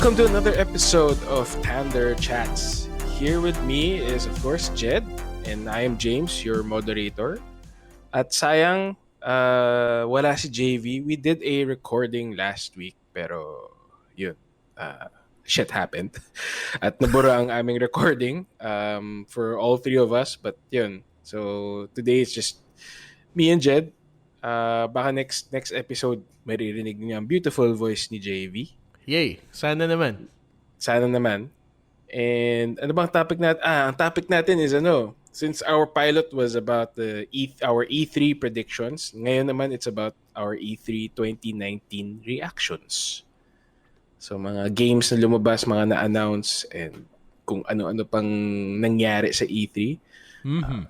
Welcome to another episode of Tander Chats. Here with me is, of course, Jed, and I am James, your moderator. At sayang, wala si JV. We did a recording last week, pero yun, shit happened. At nabura ang aming recording for all three of us, but yun. So today is just me and Jed. Baka next episode, maririnig niyo ang beautiful voice ni JV. Yay! Sana naman. Sana naman. And ano bang topic natin? Ang topic natin is since our pilot was about our E3 predictions, ngayon naman it's about our E3 2019 reactions. So mga games na lumabas, mga na-announce, and kung ano-ano pang nangyari sa E3.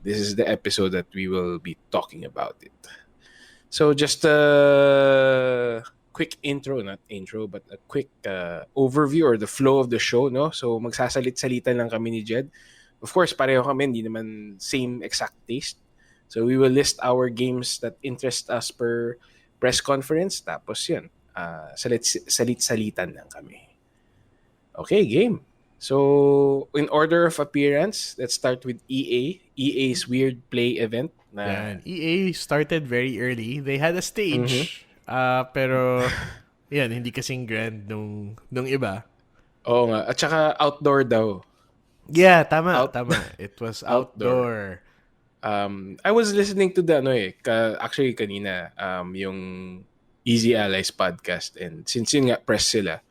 This is the episode that we will be talking about it. So just quick but a quick overview or the flow of the show, no? So magsasalit-salitan lang kami ni Jed. Of course, pareho kami, hindi naman same exact taste. So we will list our games that interest us per press conference. Tapos yun, salit-salitan lang kami. Okay, game. So in order of appearance, let's start with EA. EA's Weird Play event. EA started very early. They had a stage. Pero yan, hindi kasing grand nung iba. Oo nga. At saka outdoor daw. Yeah, tama. It was outdoor. I was listening to the actually kanina yung Easy Allies podcast, and since yun nga press sila,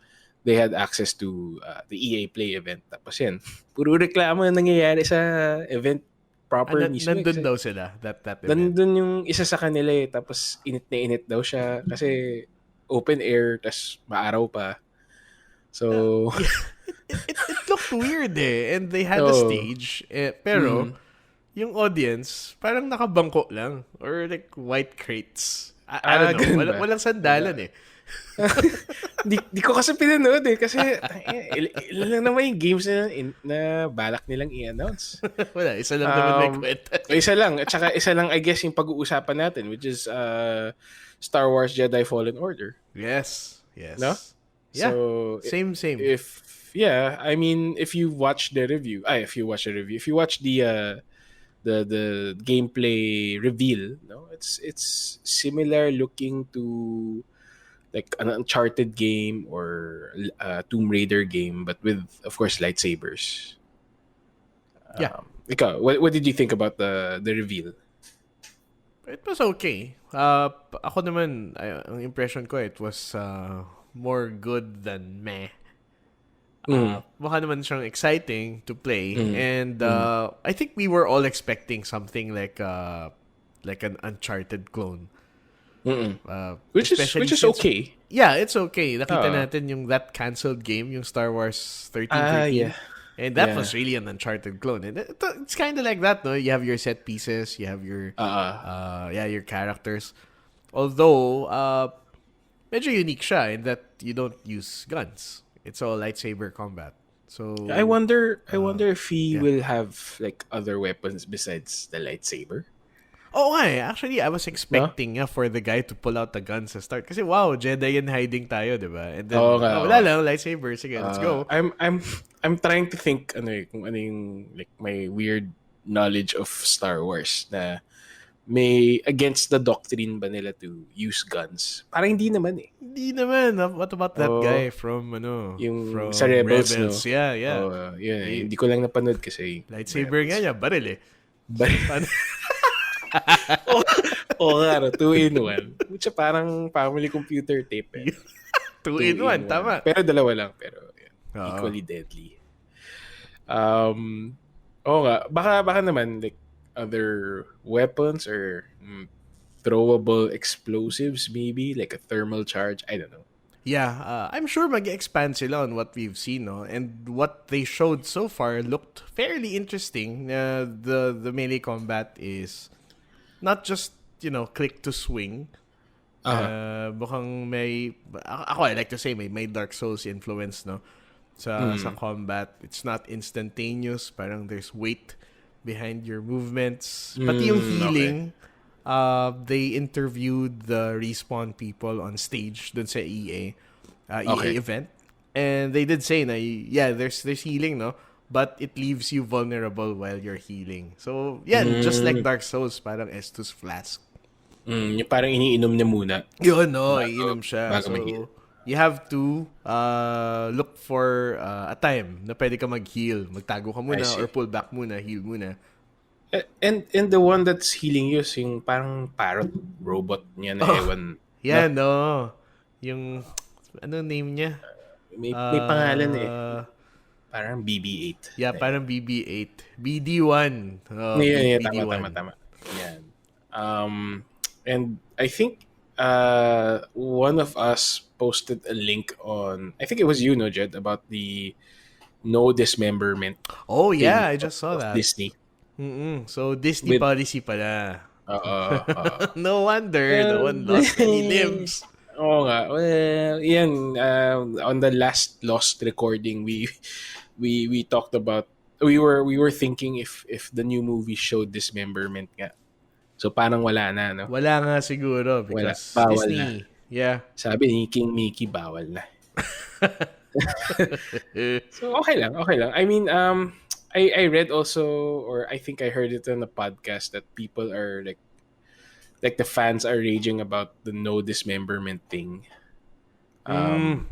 they had access to the EA Play event. Tapos yan, puro reklamo na nangyayari sa event proper mismo. Nandun daw sila, that event. Nandun yung isa sa kanila tapos init na init daw siya kasi open air, tas maaraw pa. So it looked weird and they had a stage pero yung audience parang nakabangko lang or like white crates. I don't know. Walang sandalan Di ko kasi pinanood kasi ilan lang naman yung games na balak nilang i-announce. Wala, isa lang naman may kwenta. Isa lang. At saka isa lang, I guess, yung pag-uusapan natin, which is Star Wars Jedi Fallen Order. Yes. No? Yeah. So, same. If you watch the gameplay reveal, no, it's similar looking to like an Uncharted game or a Tomb Raider game, but with, of course, lightsabers. Ikaw, what did you think about the reveal? It was okay. Ako naman, ang impression ko, it was more good than meh. Mukha naman siyang exciting to play. And I think we were all expecting something like an Uncharted clone. Which is okay. Yeah, it's okay. Nakita natin yung that canceled game, yung Star Wars 1313. Yeah. And that was really an Uncharted clone. And it's kind of like that, no? You have your set pieces, you have your your characters. Although medyo unique siya in that you don't use guns. It's all lightsaber combat. So I wonder if he will have like other weapons besides the lightsaber. Oh, actually, I was expecting for the guy to pull out the gun sa start. Kasi wow, Jedi in hiding tayo, di ba? And then, wala lang, lightsaber. Sige, let's go. I'm trying to think kung ano yung like my weird knowledge of Star Wars na may against the doctrine ba nila to use guns? Parang hindi naman Hindi naman. What about that guy from yung sa Rebels, no? Yeah. Hindi ko lang napanood kasi lightsaber nga niya, baril nga, 2-in-1. Which parang family computer tape 2-in-1, tama. Pero dalawa lang, pero equally deadly. Baka naman like other weapons or throwable explosives, maybe like a thermal charge, I don't know. Yeah, I'm sure mag-expand sila on what we've seen, no? And what they showed so far looked fairly interesting. The melee combat is not just, click to swing. Mukhang may, ako I like to say may Dark Souls influence, no? Sa combat. It's not instantaneous. Parang there's weight behind your movements. Pati yung healing, they interviewed the Respawn people on stage dun sa EA event. And they did say na, yeah, there's healing, no? But it leaves you vulnerable while you're healing. So, yeah, just like Mm, Dark Souls, parang Estus Flask. yung parang iniinom niya muna Yun, no, bago iinom siya. bago ma-heal. So, you have to look for a time na pwede ka mag-heal. Magtago ka I muna or see. pull back muna, heal muna. And the one that's healing you is yung parang parrot robot niya na Oh, ewan, no? yan, no. Yung, ano name niya? May pangalan eh. Uh, Parang BB-8 yeah, na yan. parang BB-8. BD1. Oh, Yeah, tama, tama, BD1. tama. Yan. And I think one of us posted a link on, I think it was you, no, Jed, about the no dismemberment Oh, thing yeah, I just saw of that. Disney. So, Disney With, policy pala. uh, No wonder, no well, one lost any limbs. oo nga. Well, yan, on the last Lost recording, we talked about, we were thinking if the new movie showed dismemberment nga. So parang wala na, no? Wala nga siguro Wala, because bawal na. Disney, yeah. Sabi ni King Mickey, bawal na. So okay lang, okay lang. I mean, I read also, or I think I heard it on a podcast that people are like the fans are raging about the no dismemberment thing.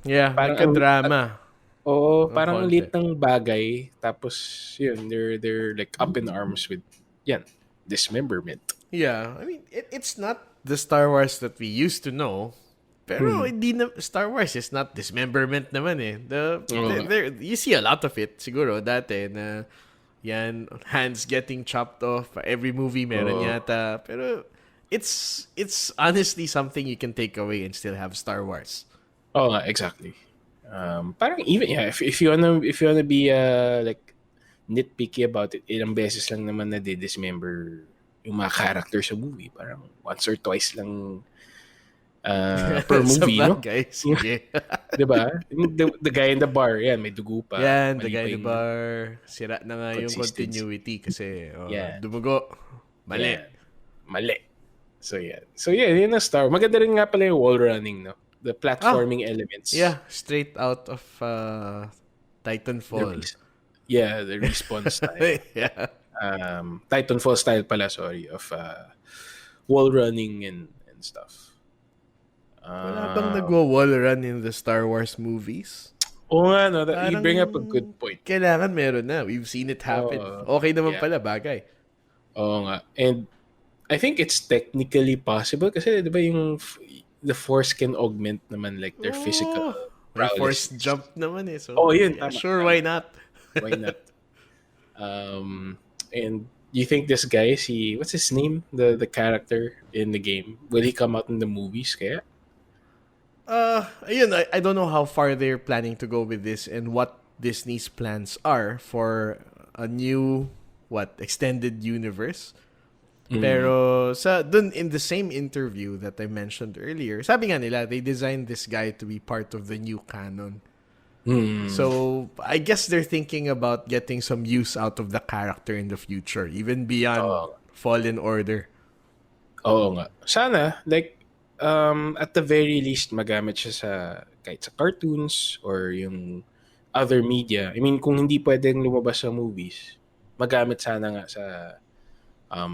Yeah, Parang nagka-drama. Ng parang ang konti. liit ng bagay, tapos yun, they're like up in arms with yan, dismemberment. Yeah, I mean, it's not the Star Wars that we used to know. Pero hindi na, Star Wars is not dismemberment naman eh. You see a lot of it siguro dati na yan, hands getting chopped off. Every movie meron Oo. yata. Pero it's honestly something you can take away and still have Star Wars. Oo nga, exactly. Parang even yeah, if you wanna be like nitpicky about it, ilang beses lang naman na dismember yung mga character sa movie. Parang once or twice lang per movie, no? Sabagay, sige. Diba? The guy in the bar, yan, may dugo pa. Yan, the Mali guy pa in the yung bar. Sira na nga yung consistency. continuity kasi Yan. dumugo. Mali. Yan. Mali. So, yeah, yun ang Star. Maganda rin nga pala yung wall running, no? The platforming elements. Yeah, straight out of The Titanfall. the response style. Yeah. Titanfall style pala, sorry, of wall running and stuff. Wala bang nagwa-wall run in the Star Wars movies? Oo nga, no? You Parang bring up a good point. Kailangan meron na. We've seen it happen. Okay naman Yeah. pala, bagay. Oo nga. And I think it's technically possible kasi, di ba, the Force can augment naman like their physical May prowess. force jump naman eh. So, Yun, yeah, tama. sure, why not? Why not? And you think this guy, what's his name? The character in the game, will he come out in the movies kaya? Ayun, I don't know how far they're planning to go with this and what Disney's plans are for a new, extended universe. Pero dun in the same interview that I mentioned earlier, sabi nga nila, they designed this guy to be part of the new canon. So, I guess they're thinking about getting some use out of the character in the future, even beyond Fallen Order. Oo nga. Sana, like, at the very least, magamit siya kahit sa cartoons or yung other media. I mean, kung hindi pwedeng lumabas sa movies, magamit sana nga sa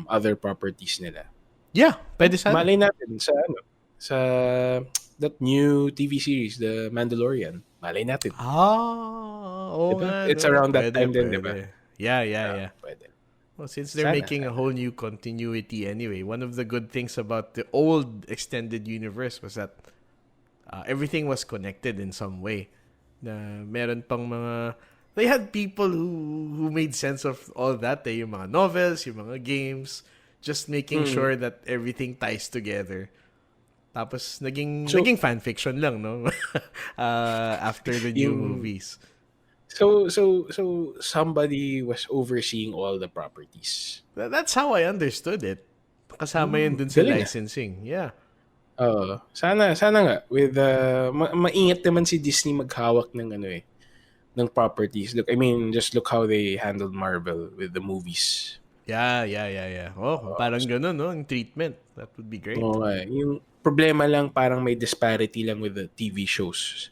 other properties nila. Yeah, pwede sana. Malay natin sa that new TV series, The Mandalorian. Malay natin. Oo Diba? nga. It's no? around that time din, pwede. diba? Yeah. Pwede. Well, since they're Sana. making a whole new continuity anyway, one of the good things about the old extended universe was that everything was connected in some way. Na meron pang mga... They had people who made sense of all that. Yung mga novels, yung mga games, just making sure that everything ties together. Tapos naging fanfiction lang, no? After the new movies. So somebody was overseeing all the properties. That's how I understood it. Kasama yun dun sa galing licensing. Yeah. Sana nga with maingat naman si Disney maghawak ng ng properties. Look, I mean, just look how they handled Marvel with the movies. Yeah. Oh, parang ganun, no? Yung treatment. That would be great. Yung problema lang parang may disparity lang with the TV shows.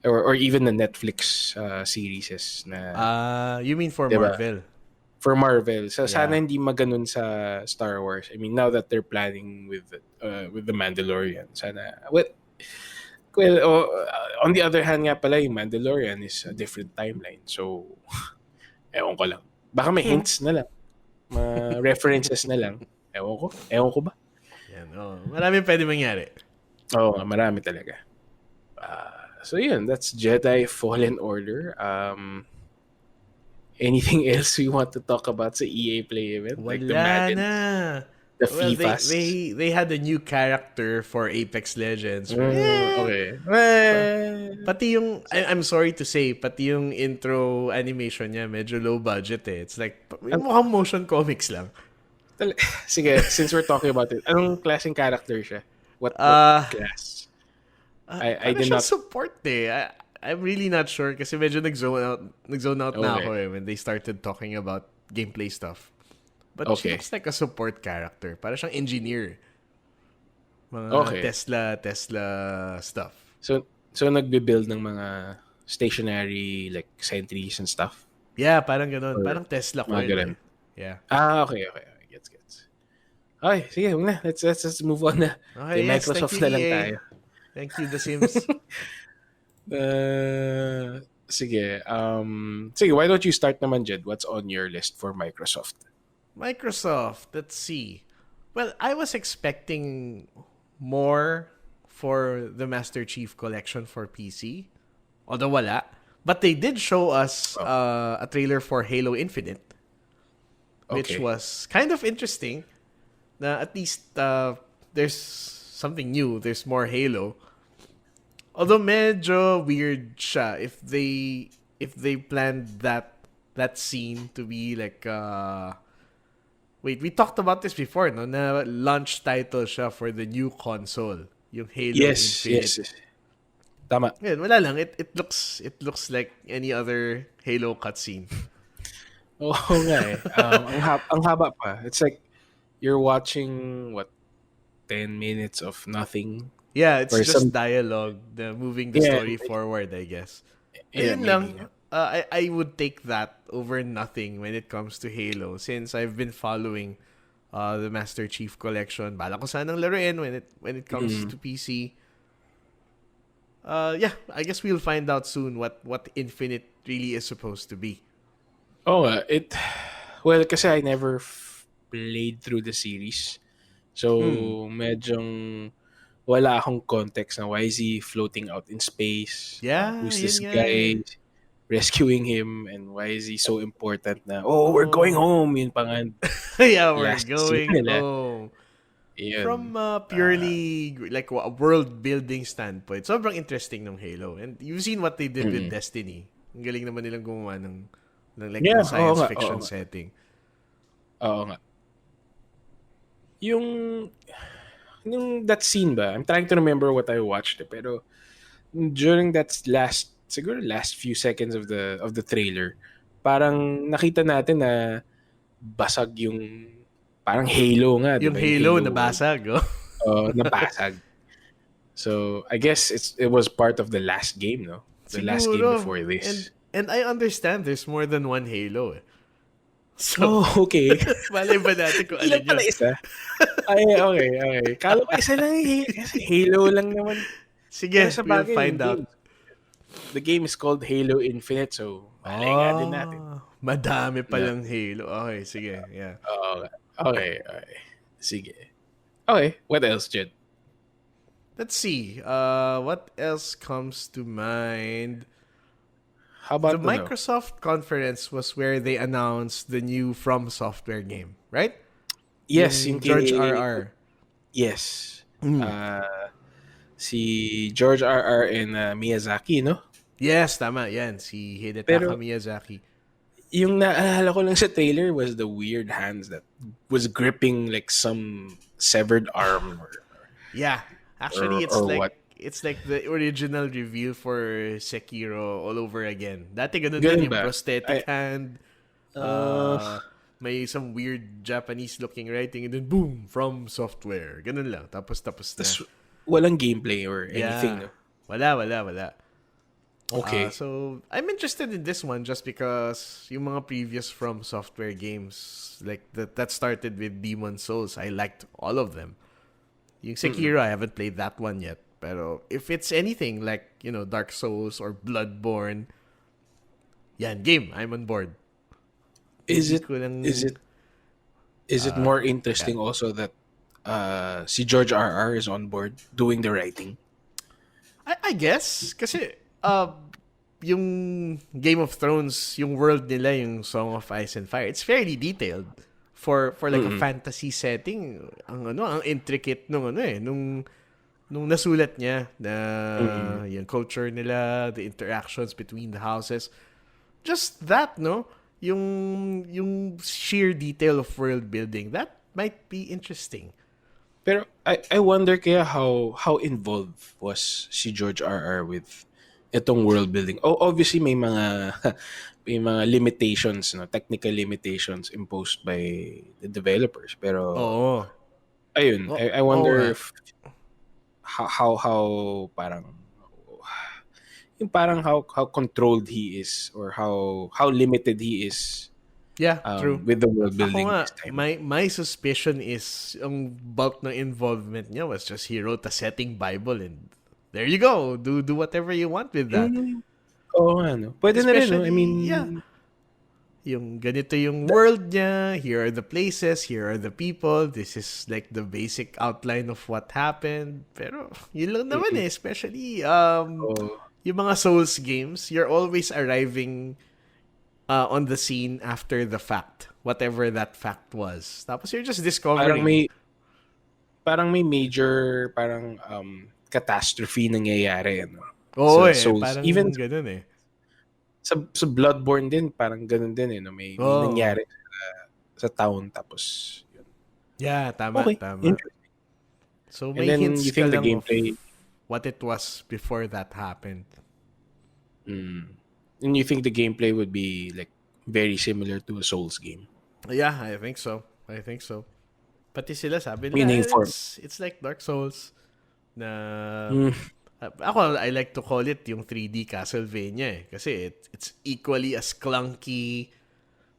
or even the Netflix series na, You mean for 'di ba? Marvel? For Marvel. So sana Yeah. hindi maganon sa Star Wars. I mean, now that they're planning with the Mandalorian, sana on the other hand nga pala, yung Mandalorian is a different timeline. So, ewan ko lang. Baka may hints na lang. References na lang. Ewan ko. Ewan ko ba? Yan, maraming pwede mangyari. Oo, marami talaga. So yun, that's Jedi Fallen Order. Anything else we want to talk about sa EA Play event? Like the Wala na. Maddens, the Well, FIFAs? they had a new character for Apex Legends. Okay. Pati yung, I'm sorry to say, pati yung intro animation niya, medyo low budget eh. It's like, mukhang motion comics lang. Sige, since we're talking about it, anong klaseng character siya? What class? I Paano did siya not. support eh? I'm really not sure kasi medyo nag-zone out na Okay. ako eh when they started talking about gameplay stuff. But she Okay. looks like a support character. Para siyang engineer. Mga Okay. Tesla stuff. So nagbe-build ng mga stationary like sentries and stuff? Yeah, parang ganun. Or Parang Tesla mga coil ganun? eh. Yeah. Okay. Gets. Okay, sige, huwag na. Let's move on na. Okay, Kay yes. Thank Microsoft you, na lang EA. tayo. Thank you, The Sims. Sige. Sige, why don't you start naman, Jed? What's on your list for Microsoft? Microsoft, let's see. Well, I was expecting more for the Master Chief Collection for PC. Although wala. But they did show us a trailer for Halo Infinite. Which Okay. was kind of interesting. Na at least there's something new. There's more Halo. Although medyo weird siya if they planned that scene to be like wait, we talked about this before, no? Na launch title siya for the new console, yung Halo Infinite. Yes. Tama. Yan, wala lang. It looks like any other Halo cutscene. Oo nga eh. Ang haba pa. It's like you're watching, 10 minutes of nothing? Yeah, it's Or just some- dialogue, moving the Yeah. story forward, I guess. Yeah, Ayun maybe. lang. I would take that over nothing when it comes to Halo since I've been following the Master Chief Collection. Bala ko sanang laruin when it comes to PC. Yeah, I guess we'll find out soon what Infinite really is supposed to be. Oh, well, kasi I never played through the series. So, medyong wala akong context na why is he floating out in space? Yeah, Who's yun this nga guy eh. rescuing him? And why is he so important na, we're going home. Yun pa nga. Yeah, we're Last going scene nila. home. Yun. From purely like a world building standpoint, sobrang interesting ng Halo. And you've seen what they did with Destiny. Ang galing naman nilang gumawa ng like Yeah, ng science oo nga, fiction oo nga. setting. Oo nga. Yung that scene ba, I'm trying to remember what I watched pero during that siguro last few seconds of the trailer, parang nakita natin na basag yung parang Halo nga, di Yung ba? Halo nabasag, oh. Nabasag. So, I guess it was part of the last game, no? The last game Siguro. before this. And I understand there's more than one Halo eh. So, Okay. malay ba natin kung Ilan alin pala yun? isa? Ay, okay. Kala ko isa lang kasi Halo lang naman. Sige, Pero sa we'll bagay, find out. The game is called Halo Infinite, so malay nga din natin. Madami palang Halo. Okay, sige. Yeah. Okay. Sige. Okay, what else, Jed? Let's see. What else comes to mind? How about The Microsoft conference was where they announced the new From Software game, right? Yes, Yung yung George kay- R.R. Yes. Si George R.R. and Miyazaki, no? Yes, tama. Yan, si Hidetaka Pero- Miyazaki. Yung naalala ko lang sa trailer was the weird hands that was gripping like some severed arm. Yeah. Actually, Or what? it's like the original reveal for Sekiro all over again. Dati ganun Ganun din yung ba? prosthetic hand. May some weird Japanese looking writing and then boom, From Software. Ganun lang. Tapos na. Tas walang gameplay or anything, no? Wala. Okay. So I'm interested in this one just because yung mga previous From Software games like that started with Demon Souls, I liked all of them. Yung Mm-mm. Sekiro, I haven't played that one yet. Pero if it's anything like, Dark Souls or Bloodborne, yan, game, I'm on board. Is Hindi it ko is lang, it is it more yeah. interesting also that si George R.R. is on board doing the writing? I guess, kasi, yung Game of Thrones, yung world nila, yung Song of Ice and Fire, it's fairly detailed for like a Mm-mm. fantasy setting. Ang intricate nung nasulat niya na Mm-mm. yung culture nila, the interactions between the houses. Just that, no? Yung sheer detail of world building, that might be interesting. Pero I wonder kaya how involved was si George R.R. with itong world building. Oh, obviously may mga may mga limitations, no, technical limitations imposed by the developers. Pero Oo. ayun, I Oo wonder nga. if how parang yung parang how controlled he is or how limited he is Yeah, true. with the world Ako building nga, this time. my suspicion is ang bulk ng involvement niya was just he wrote a setting Bible and there you go. Do whatever you want with that. Mm, oo nga, no? Pwede na rin, no? I mean, Especially, yeah, yung ganito yung world niya, here are the places, here are the people, this is like the basic outline of what happened. Pero, yun lang naman mm, especially, oo. yung mga Souls games, you're always arriving on the scene after the fact, whatever that fact was. Tapos you're just Parang discovering. may parang may major parang catastrophe nangyayari ano Oo sa Souls. parang Even ganun eh. sa Bloodborne din parang ganun din eh no? May Oo. nangyari sa town tapos yun. Yeah, tama, Okay, tama. interesting. So And may then hints you ka think the lang of gameplay what it was before that happened. mm, and you think the gameplay would be like very similar to a Souls game. Yeah, I think so. I think so. Pati sila sabi nila, Meaning for it's like Dark Souls na mm, ako I like to call it yung 3D Castlevania kasi it's equally as clunky.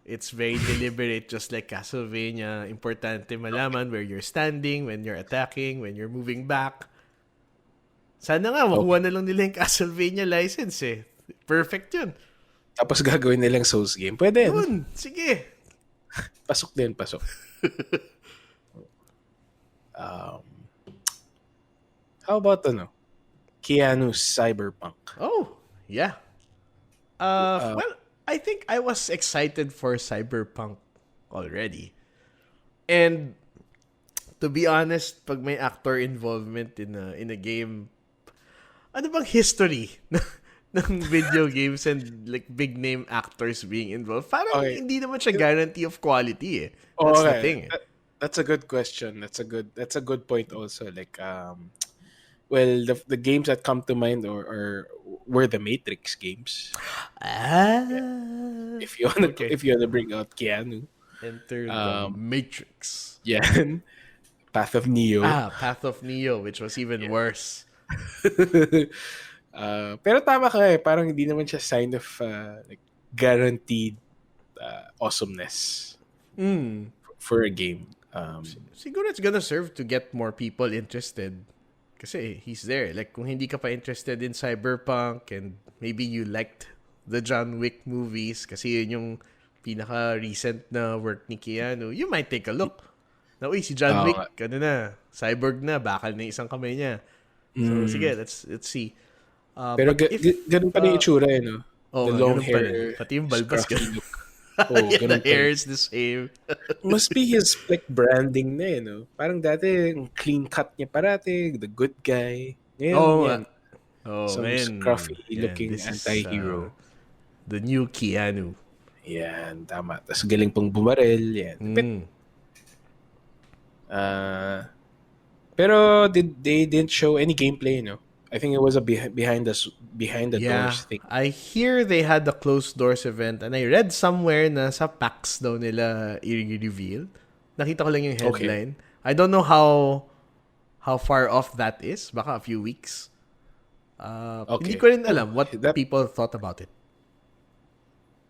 It's very deliberate just like Castlevania. Importante malaman where you're standing, when you're attacking, when you're moving back. Sana nga makuha okay. na lang nila yung Castlevania license eh. Perfect yun. Tapos gagawin nilang Souls game. Pwede, no? Yun, sige. Pasok din, pasok. Um, how about Keanu's Cyberpunk? Oh, yeah. Uh, Well, I think I was excited for Cyberpunk already. And to be honest, pag may actor involvement in a game, ano bang history ng video games and like big name actors being involved? Parang okay. hindi naman siya guarantee of quality eh. That's the Okay. thing eh. That's a good question. That's a good point also. Like well the games that come to mind or were the Matrix games. Ah, okay. If you wanna bring out Keanu. Enter the Um Matrix. yeah. Path of Neo. Path of Neo, which was even Yeah. worse. Pero tama ka eh. Parang hindi naman siya sign of like guaranteed awesomeness for a game. Siguro it's gonna serve to get more people interested. Kasi he's there. Like, kung hindi ka pa interested in Cyberpunk and maybe you liked the John Wick movies kasi yun yung pinaka-recent na work ni Keanu, you might take a look. Na, uy, si John Oo nga. Wick, cyborg na, bakal na isang kamay niya. So, sige, let's see. Pero But if, ganun pa rin yung itsura eh, no? The nga, long ganun pa rin. hair, Pati yung balbas, scruffy ganun. look. Oh, Yeah, the ganun pa hair rin. is the same. Must be his like branding na eh, no? Parang dati, ang clean cut niya parati, the good guy. Ngayon, Oo nga. yan. Some Ngayon, scruffy yan, looking this is anti-hero. the new Keanu. Yan, tama. Tapos galing pang bumarel. Yan. Pero they didn't show any gameplay, no? I think it was a behind the doors thing. I hear they had a closed doors event and I read somewhere na sa PAX daw nila i-reveal. Nakita ko lang yung headline. Okay. I don't know how far off that is. Baka a few weeks. Hindi Okay. ko rin Oh, alam what that people thought about it.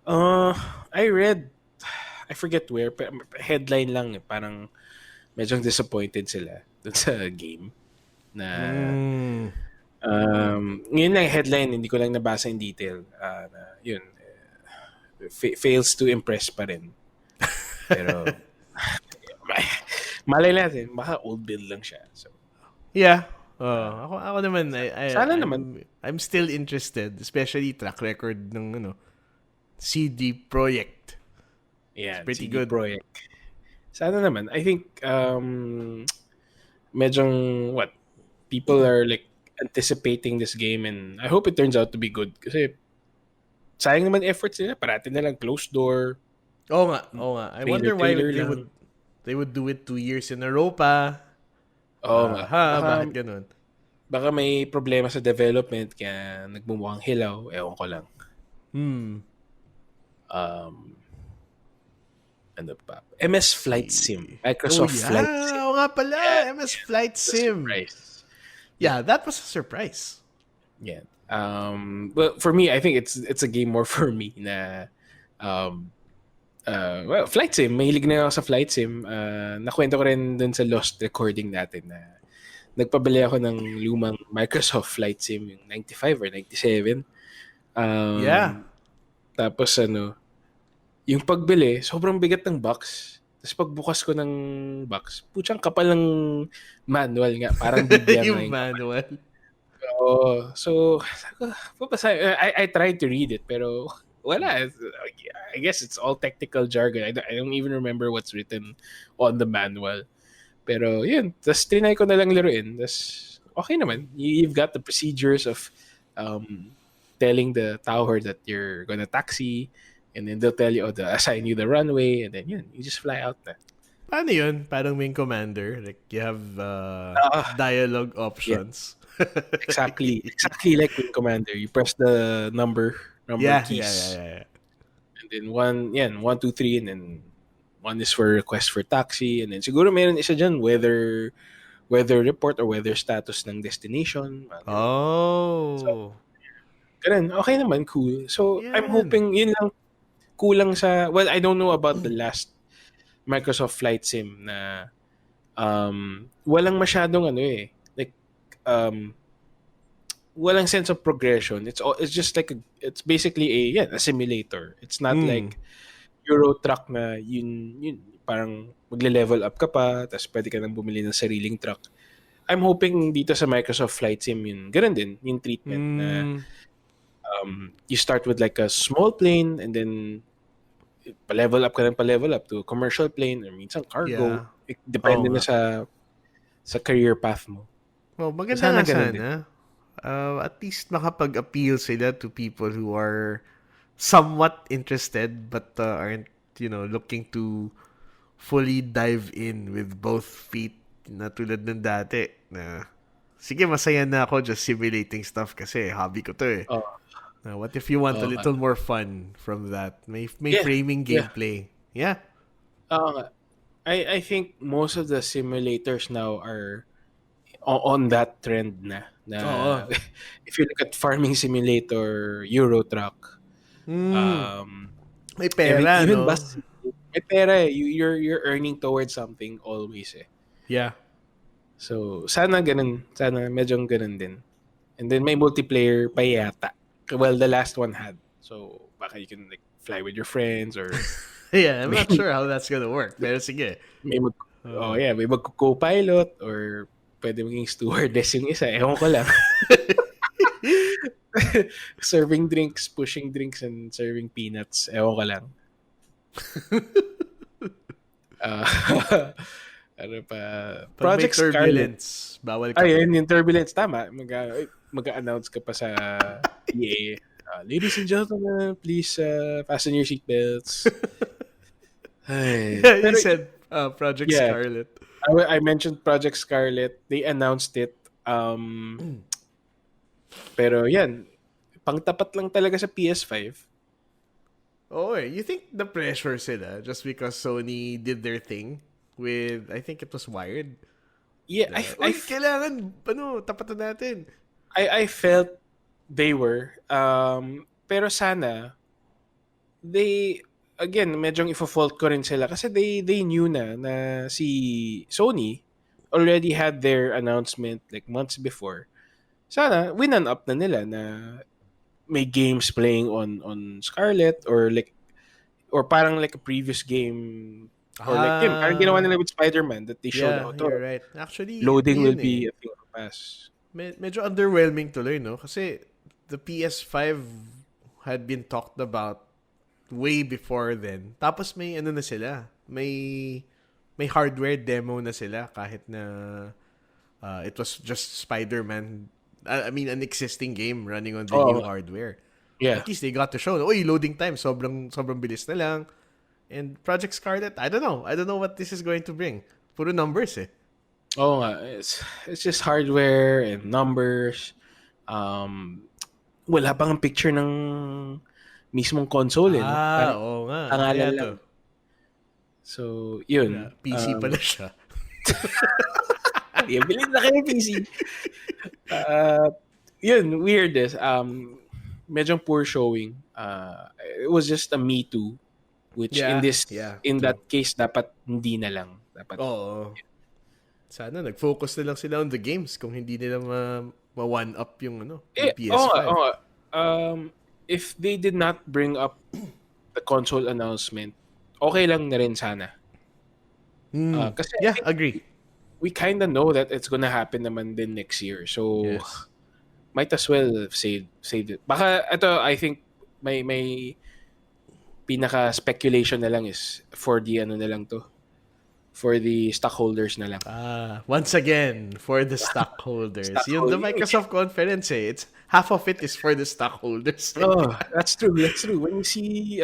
uh I read I forget where headline lang eh, parang medyo disappointed sila dun sa game na Mm. yun lang headline, hindi ko lang nabasa in detail. Na, yun, fails to impress pa rin. Pero, malay natin, baka old build lang siya. So, Yeah. uh, Ako naman, sana naman, I'm still interested, especially track record ng CD Projekt. It's yan, pretty CD good. Projekt. Sana naman. I think, medyong, people are like anticipating this game and I hope it turns out to be good. Kasi, sayang naman efforts nila. Parati na lang closed door, Oo nga. I wonder why trailer lang. they would do it 2 years in a row pa. Oo nga. Bakit ganun? Baka may problema sa development kaya nagmumukhang hilaw. Ewan ko lang. Hmm. Um, ano pa? MS Flight Sim. Oh Microsoft Flight Sim. yeah. Oo nga pala. Yeah, MS Flight the Sim. surprise. Yeah, that was a surprise. Yeah. Well, for me, I think it's a game more for me na um, well, Flight Sim. Mahilig na ako sa Flight Sim. Nakwento ko rin dun sa Lost recording natin na nagpabili ako ng lumang Microsoft Flight Sim, yung 95 or 97. Yeah. Tapos yung pagbili, sobrang bigat ng box. Tapos pagbukas ko ng box, putsang kapal ng manual nga. Parang Biblia na Yung yung kapal. manual. Oo. So, I tried to read it, pero wala. I guess it's all technical jargon. I don't even remember what's written on the manual. Pero yun, tapos trinay ko na lang laruin. Tapos okay naman. You've got the procedures of um, telling the tower that you're gonna taxi, and then they'll tell you, they'll assign you the runway, and then yun, you just fly out na. Paano yun? Parang main commander. Like, you have dialogue Yeah, options. exactly like Wing Commander. You press the number Yeah. keys, and then one, two, three, and then one is for request for taxi, and then siguro meron isa dyan, weather report or weather status ng destination, mga ganun. So, Oh. ganun, okay naman, cool. So, I'm Yan. hoping yun lang kulang sa, well, I don't know about the last Microsoft Flight Sim na walang masyadong like um, walang sense of progression. It's just like it's basically a simulator. It's not Mm. like Euro Truck na yun parang magle-level up ka pa tapos pwede ka nang bumili ng sariling truck. I'm hoping dito sa Microsoft Flight Sim yun. Ganun din yung treatment na Mm. you start with like a small plane and then pa-level up to a commercial plane or minsan cargo. Yeah. Oo Depende na nga. sa career path mo. Oh, maganda Sana nga ganun din. sana. At least makapag-appeal sila to people who are somewhat interested but aren't, looking to fully dive in with both feet na tulad ng dati na sige, masaya na ako just simulating stuff kasi hobby ko to eh. Oh, What if you want a oh, little more fun from that? May yeah, framing yeah. gameplay. Yeah. I think most of the simulators now are on that trend na Oo. if you look at Farming Simulator, Euro Truck, Hmm. May even pera, even no? bus, may pera eh. You're earning towards something always eh. Yeah. So sana ganun, sana medyo ganun din. And then may multiplayer pa yata. Well, the last one had. So baka you can like fly with your friends or Yeah, I'm may not sure how that's gonna work. Pero sige. may may mag-co-pilot or pwede maging stewardess yung isa. Ewan ko lang. Serving drinks, pushing drinks, and serving peanuts. Ewan ko lang. Uh, ano pa? Pag may Project Scarlet. turbulence, bawal ka pa. Ayun, yung turbulence. Tama. Mag-announce ka pa sa PA. Ladies and gentlemen, please fasten your seatbelts. Ay. Yeah, you Pero said Project yeah, Scarlet. I mentioned Project Scarlet. They announced it. Pero yan, pangtapat lang talaga sa PS5. Oh, you think the pressure sila just because Sony did their thing with, I think it was Wired? Yeah, Uy, kailangan, tapatan natin. I felt they were. Pero sana, they, again, medyo ifo-fault ko rin sila kasi they knew na si Sony already had their announcement like months before. Sana, winan up na nila na may games playing on Scarlet or parang like a previous game or like yun, parang ginawa Ah, nila with Spider-Man that they showed, yeah, to you're right. Actually, loading will yun eh. be a thing of the past. Medyo underwhelming tuloy, no? Kasi the PS5 had been talked about way before then. Tapos may ano na sila. May hardware demo na sila kahit na it was just Spider-Man. I mean, an existing game running on the Oo, new hardware. yeah. At least they got to show, oy, loading time, sobrang bilis na lang. And Project Scarlet, I don't know. I don't know what this is going to bring. Puro numbers eh. Oo nga, it's just hardware and numbers. Wala pang picture ng mismong console, eh, no? Parang Oo nga. Kaya pangalan lang. to. So, yun. PC pala siya. Yeah, bilhin na kayo PC. Yun, weird is, medyo poor showing. It was just a Me Too, which Yeah, in true. that case, dapat hindi na lang. Dapat, Oo. Sana nag-focus na lang sila on the games kung hindi nila ma-one up yung oo nga, PS5. oo nga. Um, if they did not bring up the console announcement, okay lang na rin sana. Kasi I Yeah, think agree. we kind of know that it's gonna happen naman din next year. So, Yes. might as well save it. Baka, ito, I think, may pinaka speculation na lang is for the ano na lang to, for the stockholders na lang. Once again, for the stockholders. Yung the Stockholders. Microsoft conference it's half of it is for the stockholders. Oh, that's true. That's true. When you see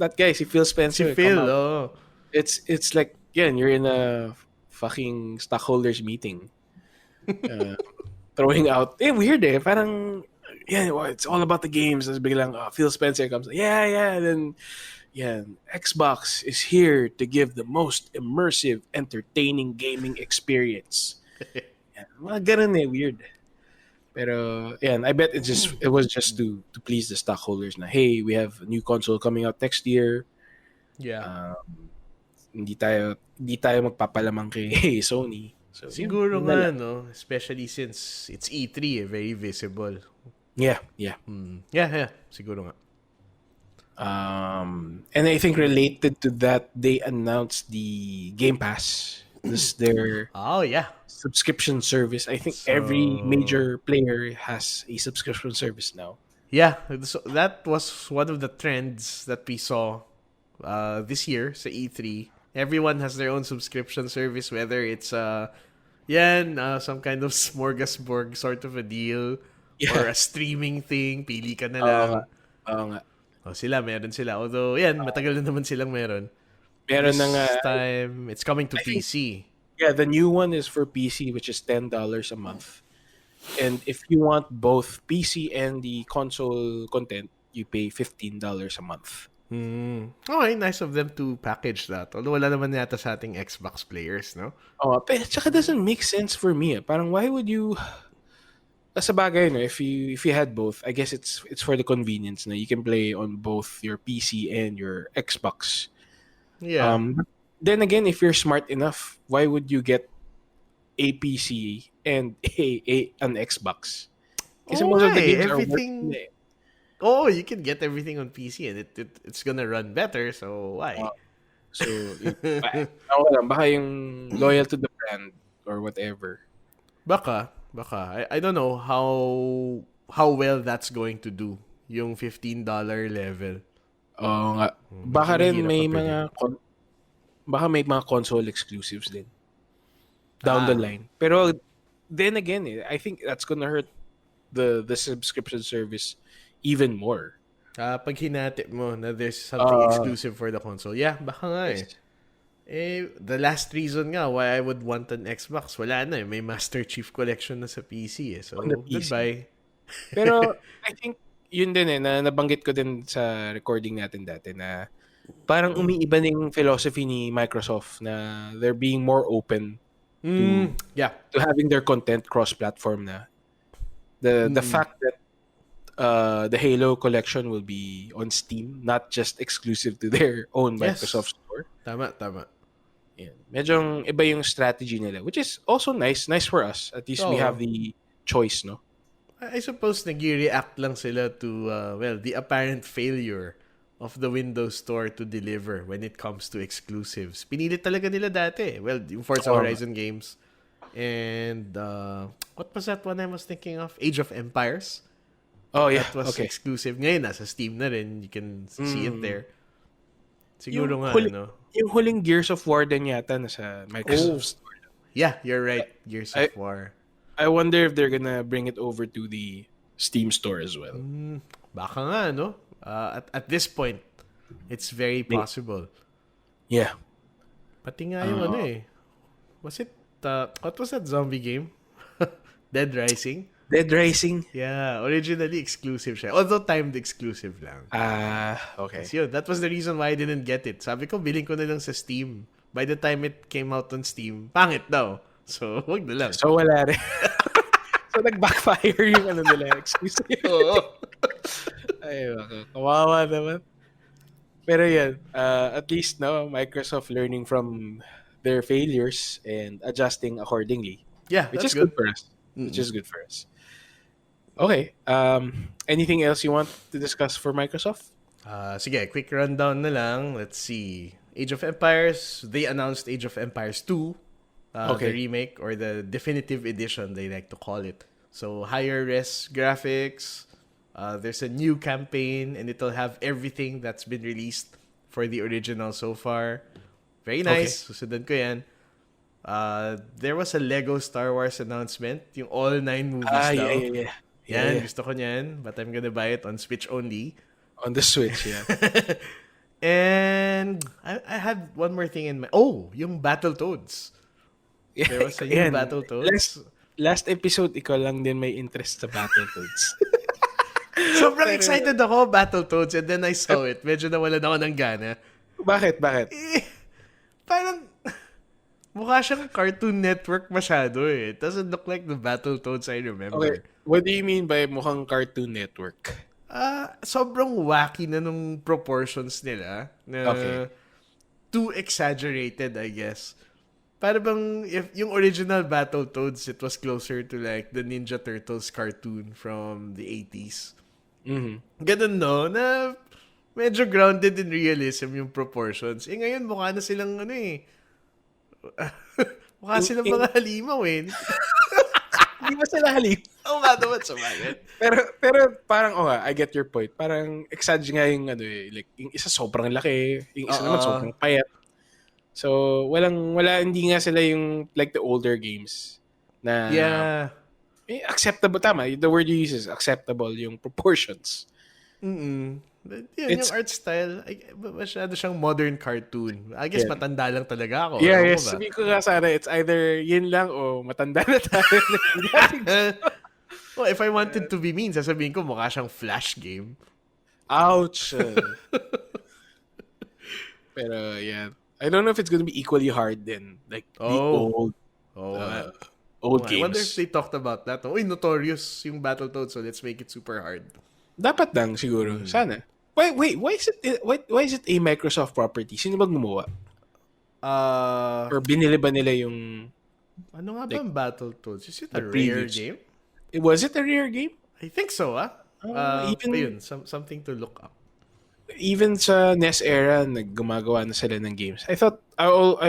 that guy, si Phil Si Spencer come Phil, out, oh. it's like, again, you're in a fucking stockholders meeting. Uh, throwing out, weird eh. Parang, yeah, well, it's all about the games. Tapos biglang, Phil Spencer comes, yeah, and then, yeah, Xbox is here to give the most immersive, entertaining gaming experience. Yeah, mga ganun eh, weird. Pero, yeah, I bet it was just to please the stockholders na, hey, we have a new console coming out next year. Yeah. Hindi tayo magpapalamang kay Sony. So, Siguro yun na nga, lang. no? Especially since it's E3, very visible. Yeah. Yeah, siguro nga. And I think related to that, they announced the Game Pass. This is their Oh, yeah. subscription service. I think every So, major player has a subscription service now. yeah, so that was one of the trends that we saw this year sa E3. Everyone has their own subscription service, whether it's some kind of smorgasbord sort of a deal or Yeah. a streaming thing, pili ka na Oo lang. nga. Oo nga. Meron sila. Although, matagal na naman silang meron. Meron na nga, This time, it's coming to I think, PC. yeah, the new one is for PC, which is $10 a month. And if you want both PC and the console content, you pay $15 a month. Okay, nice of them to package that. Although wala naman yata sa ating Xbox players, no? Oh, pero tsaka doesn't make sense for me. Parang why would you sa bagay, no, if you had both, I guess it's for the convenience na you can play on both your PC and your Xbox. Yeah. Then again, if you're smart enough, why would you get a PC and an Xbox? Kasi most of the Why? games are working. Everything... Oh, you can get everything on PC and it's gonna run better, so why? So, ako lang, baka yung loyal to the brand or whatever. Baka. I don't know how well that's going to do. Yung $15 level. Oo nga. Baka rin mahirap may ma-predict. baka may mga console exclusives din down the line. Pero then again, I think that's gonna hurt the subscription service even more. Pag hinati mo na there's something exclusive for the console. Yeah, baka nga eh. The last reason nga why I would want an Xbox, wala na eh. May Master Chief Collection na sa PC eh. So, On the PC. goodbye. Pero I think yun din na nabanggit ko din sa recording natin dati na parang umiiba ng philosophy ni Microsoft na they're being more open Yeah. to having their content cross-platform na. The fact that the Halo collection will be on Steam, not just exclusive to their own Yes. Microsoft store. Tama. Yan. Medyo iba yung strategy nila, which is also nice. Nice for us. At least we have Oo. the choice, no? I suppose nag-react lang sila to, well, the apparent failure of the Windows Store to deliver when it comes to exclusives. Pinilit talaga nila dati. Well, yung Forza Oo nga. Horizon games. And, what was that one I was thinking of? Age of Empires. Oh, yeah. That was Okay. exclusive. Ngayon, nasa Steam na rin. You can see it there. Siguro Yung, nga, huli, ano. yung huling Gears of War din yata nasa Oh, Microsoft Store. yeah, you're right. Gears of I, War. I wonder if they're gonna bring it over to the Steam store as well. Baka nga, no? At this point, it's very possible. Yeah. Pati nga yung ano eh. Was it, what was that zombie game? Dead Rising? Dead Rising. Yeah, originally exclusive siya. Although timed exclusive lang. Okay. So yun, that was the reason why I didn't get it. Sabi ko, bilhin ko na lang sa Steam. By the time it came out on Steam, pangit daw. So, wag na lang. So wala rin. So nag-backfire yung ano nila. Exclusive. Oo. Ay, kawawa naman. Pero yan, at least no, Microsoft learning from their failures and adjusting accordingly. Yeah, Which that's is good good. for us. Which is good for us. Okay. Anything else you want to discuss for Microsoft? Sige, quick rundown na lang. Let's see. Age of Empires, they announced Age of Empires 2, Okay. the remake or the definitive edition, they like to call it. So, higher res graphics, there's a new campaign, and it'll have everything that's been released for the original so far. Very nice. Susundan ko yan. There was a Lego Star Wars announcement, yung all 9 movies daw. Yeah. Yan, Yeah. gusto ko niyan, but I'm gonna buy it on Switch only. On the Switch, yeah. And I had one more thing in my... Oh, yung Battletoads. There was a new Ayan. Battletoads. Last episode, ikaw lang din may interest sa Battletoads. Sobrang excited ako, Battletoads, and then I saw it. Medyo nawalan ako ng gana. Bakit? Parang... Mukha siyang Cartoon Network masyado eh. It doesn't look like the Battletoads I remember. Okay. What do you mean by mukhang Cartoon Network? Sobrang wacky na nung proportions nila. Na Okay. too exaggerated, I guess. Para bang, if yung original Battletoads, it was closer to like the Ninja Turtles cartoon from the 80s. Mm-hmm. Ganun no, na medyo grounded in realism yung proportions. Eh ngayon, mukha na silang ano eh. Mukha silang mga halimaw eh. Hindi ba sila halim? Oo nga naman sa bagay. Pero parang, I get your point. Parang exagge nga yung ano eh. Like, yung isa sobrang laki, yung isa naman sobrang payat. So, hindi nga sila yung like the older games na acceptable. Tama, the word you use is acceptable yung proportions. Yun, yung art style, masyado siyang modern cartoon. I guess matanda lang talaga ako. Yeah, Ano yes. ba? Sabi ko nga sana, it's either yun lang o matanda na tayo. Well, if I wanted to be mean, sasabihin ko mukha siyang Flash game. Ouch! Pero, yeah. I don't know if it's gonna be equally hard then. Like, the old I wonder if games. they talked about that. Uy, notorious yung Battletoads, so let's make it super hard. Dapat lang siguro. Sana. Wait, why is it a Microsoft property? Sino ba gumawa? Or binili ba nila yung... Ano nga ba ang Battletoads? Is it a rare previews? game? Was it a rare game? I think so, Even- yun, something to look up. Even sa NES era, gumagawa na sila ng games. I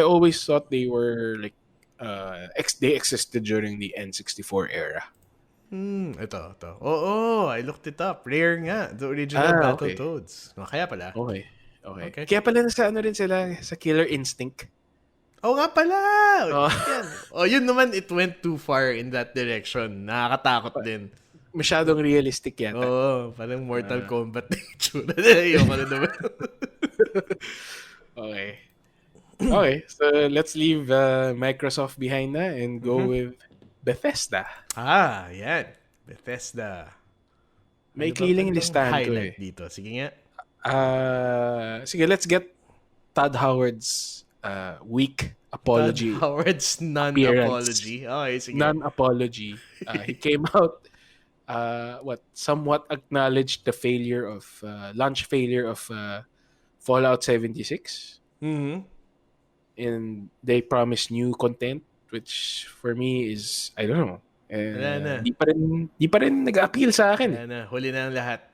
always thought they were like, they existed during the N64 era. Ito. Oo, I looked it up. Rare nga, the original Okay. Battletoads. Kaya pala. Okay. Kaya pala nasa ano rin sila, sa Killer Instinct. Oo nga pala! Oh. Yan. Yun naman, it went too far in that direction. Nakakatakot din. Masyadong realistic yata. Oo, parang Mortal Kombat na itsura. Ayoko na naman. Okay, so let's leave Microsoft behind na and go with Bethesda. Yan. Bethesda. May Ano kiling bang listahan ko highlight dito? Sige nga. Sige, let's get Todd Howard's weak apology. Todd Howard's non-apology. Okay, sige. Non-apology. He came out somewhat acknowledged the launch failure of Fallout 76, Mm-hmm. and they promised new content, which for me is, I don't know, Wala na. di pa rin nag-appeal sa akin Wala eh. na. Huli na ang lahat.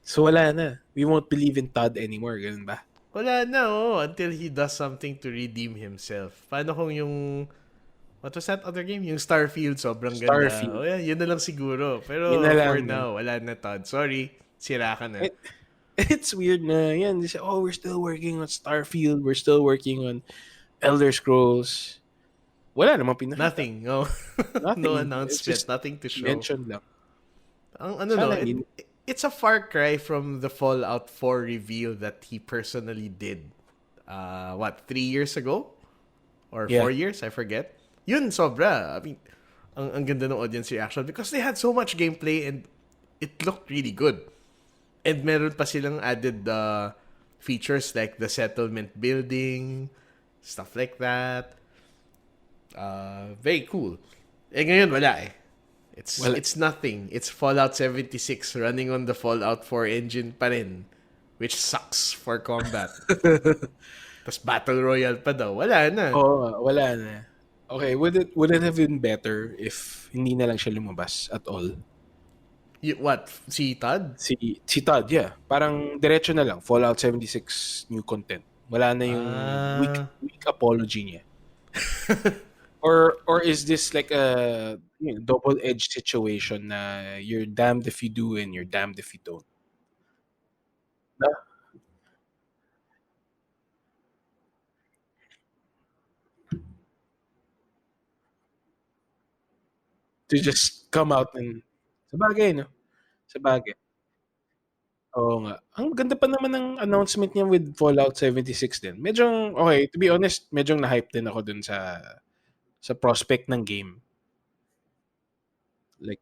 So wala na. We won't believe in Todd anymore, ganun ba? Wala na, oh. Until he does something to redeem himself. Paano kung yung... What was that other game? Yung Starfield, sobrang ganda. Starfield. Oh, yeah, yun na lang siguro. Yun na Pero for lang. No? now, wala na, Todd. Sorry. Sira ka na. It, it's weird na yan. They say, oh, we're still working on Starfield. We're still working on Elder Scrolls. Wala namang pinakita. Nothing. Oh. No Nothing. It's announcement. just Nothing to show. mentioned lang. Ang ano no, Sana hindi. it's a far cry from the Fallout 4 reveal that he personally did. 3 years ago? Or Yeah. 4 years? I forget. Yun, sobra. I mean, ang ganda ng audience reaction because they had so much gameplay and it looked really good. And meron pa silang added features like the settlement building, stuff like that. Very cool. Eh ngayon, wala eh. It's nothing. It's Fallout 76 running on the Fallout 4 engine pa rin, which sucks for combat. Tapos Battle Royale pa daw. Wala na. Oo, wala na. Okay, would it have been better if hindi na lang siya lumabas at all? What? Si Todd? Si Todd, yeah. Parang diretso na lang. Fallout 76 new content. Wala na yung weak apology niya. Or is this like a double-edged situation na you're damned if you do and you're damned if you don't? Na? To just come out and sabagay, no? Sabagay. Oo nga. Ang ganda pa naman ng announcement niya with Fallout 76 din. Medyo, okay, to be honest, medyo na-hype din ako dun sa prospect ng game. Like,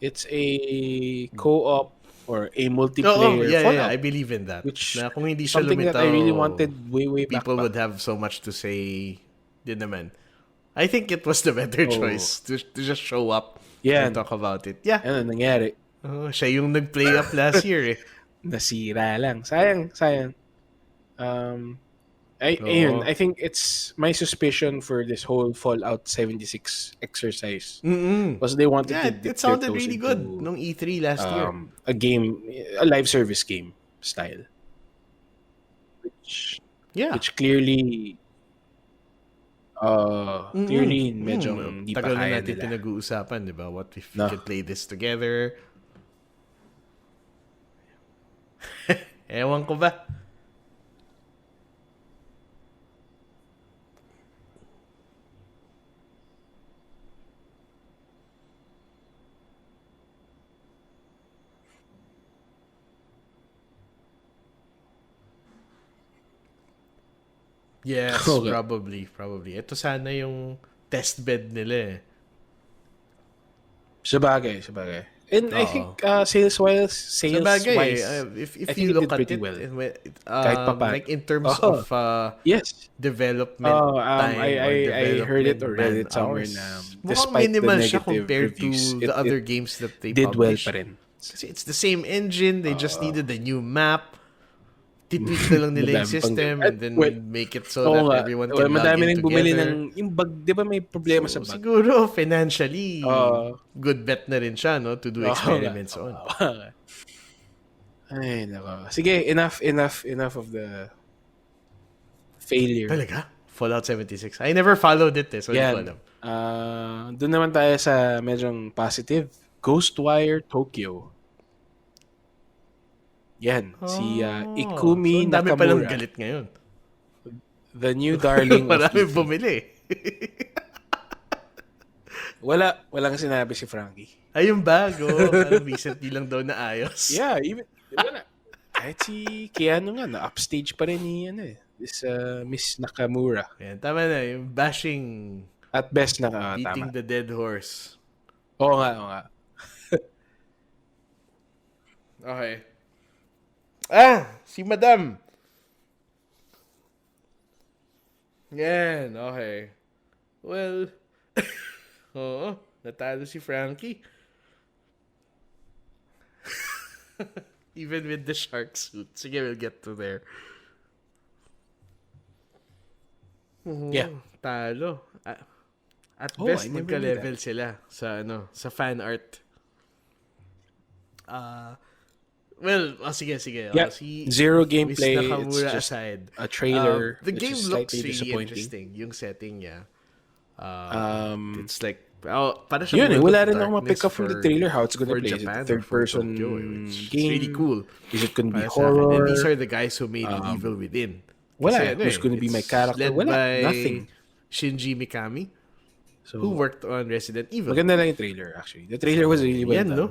it's a co-op or a multiplayer Fallout. I believe in that. Which, Na kung hindi siya something that I really wanted way back people pa. would have so much to say din naman. I think it was the better choice to just show up and talk about it. Yeah. Ano nangyari? Siya yung nag-play up last year eh. Nasira lang. Sayang. Ayun, I think it's my suspicion for this whole Fallout 76 exercise was they wanted to dip it sounded their toes really into, good nung E3 last year. A live service game style. Which clearly medyo hindi pa tagal na kaya natin nila. pinag-uusapan, di ba? What if we could play this together? Ewan ko ba? Yes, Okay. probably. Ito sana yung test bed nila eh. Sabagay. And I think sales-wise, if I think you it look did at pretty it, well. kahit pa paano. Like in terms of yes. development time or I heard it or read it somewhere man-hours, na mukhang despite the minimal siya negative compared reviews, to the other games that they did well published. pa rin. Kasi it's the same engine, they just needed a new map. Titweak na lang nila yung system and then make it so that everyone can log madami in nang bumili together. ng yung bug, di ba may problema sa bug? Siguro financially good bet na rin siya no to do experiments on. Ay, nako. Sige, enough of the failure. Talaga? Fallout 76. I never followed it so hindi ko alam. Doon naman tayo sa medyong positive. Ghostwire Tokyo. Yan, si Ikumi so, dami palang Nakamura. galit ngayon. The new darling of Marami E3. bumili. Walang sinabi si Frankie. Ayun bago. Parang recently lang daw na ayos. Yeah, even wala. Kahit si Keanu nga, na-upstage pa rin ni this Miss Nakamura. Yan, tama na. Yung bashing. At best beating tama. the dead horse. Oo nga. Okay. Si Madam. Yan, okay. Well, Natalo si Frankie. Even with the shark suit. Sige, we'll get to there. Yeah. Talo. At Oh, I best, never knew magka-level that. sila sa fan art. Well, sige. Yeah. Si Zero Miss gameplay. It's Nakamura just aside. a trailer, The which game is looks slightly really disappointing. interesting. Yung setting niya. Um, It's like, para Yun siyang wala World of rin ako ma-pick Darkness up from the trailer how it's gonna for play. Is it a Japan or third for person Tokyo, which is game? really cool. Is it gonna be Para sa akin. And these horror? are the guys who made The Evil Within. Wala. Who's gonna be my it's character? led Wala. by Nothing. Shinji Mikami, who So, worked on Resident Evil. maganda lang yung trailer, actually. The trailer was really well Yan, done. no?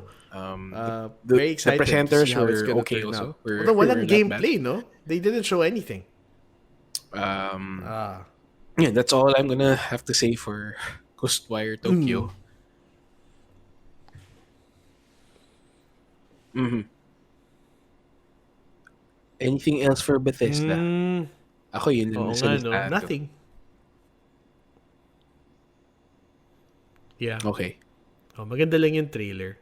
Very The excited to presenters see how it's were gonna okay turn also. out. Were, Although walang were not bad. gameplay, no? They didn't show anything. Yeah, that's all I'm gonna have to say for Ghostwire Tokyo. Anything else for Bethesda? Ako yun lang Oo sa nga, no? listahan ko. Nothing. Yeah. Okay. Oh, maganda lang yung trailer.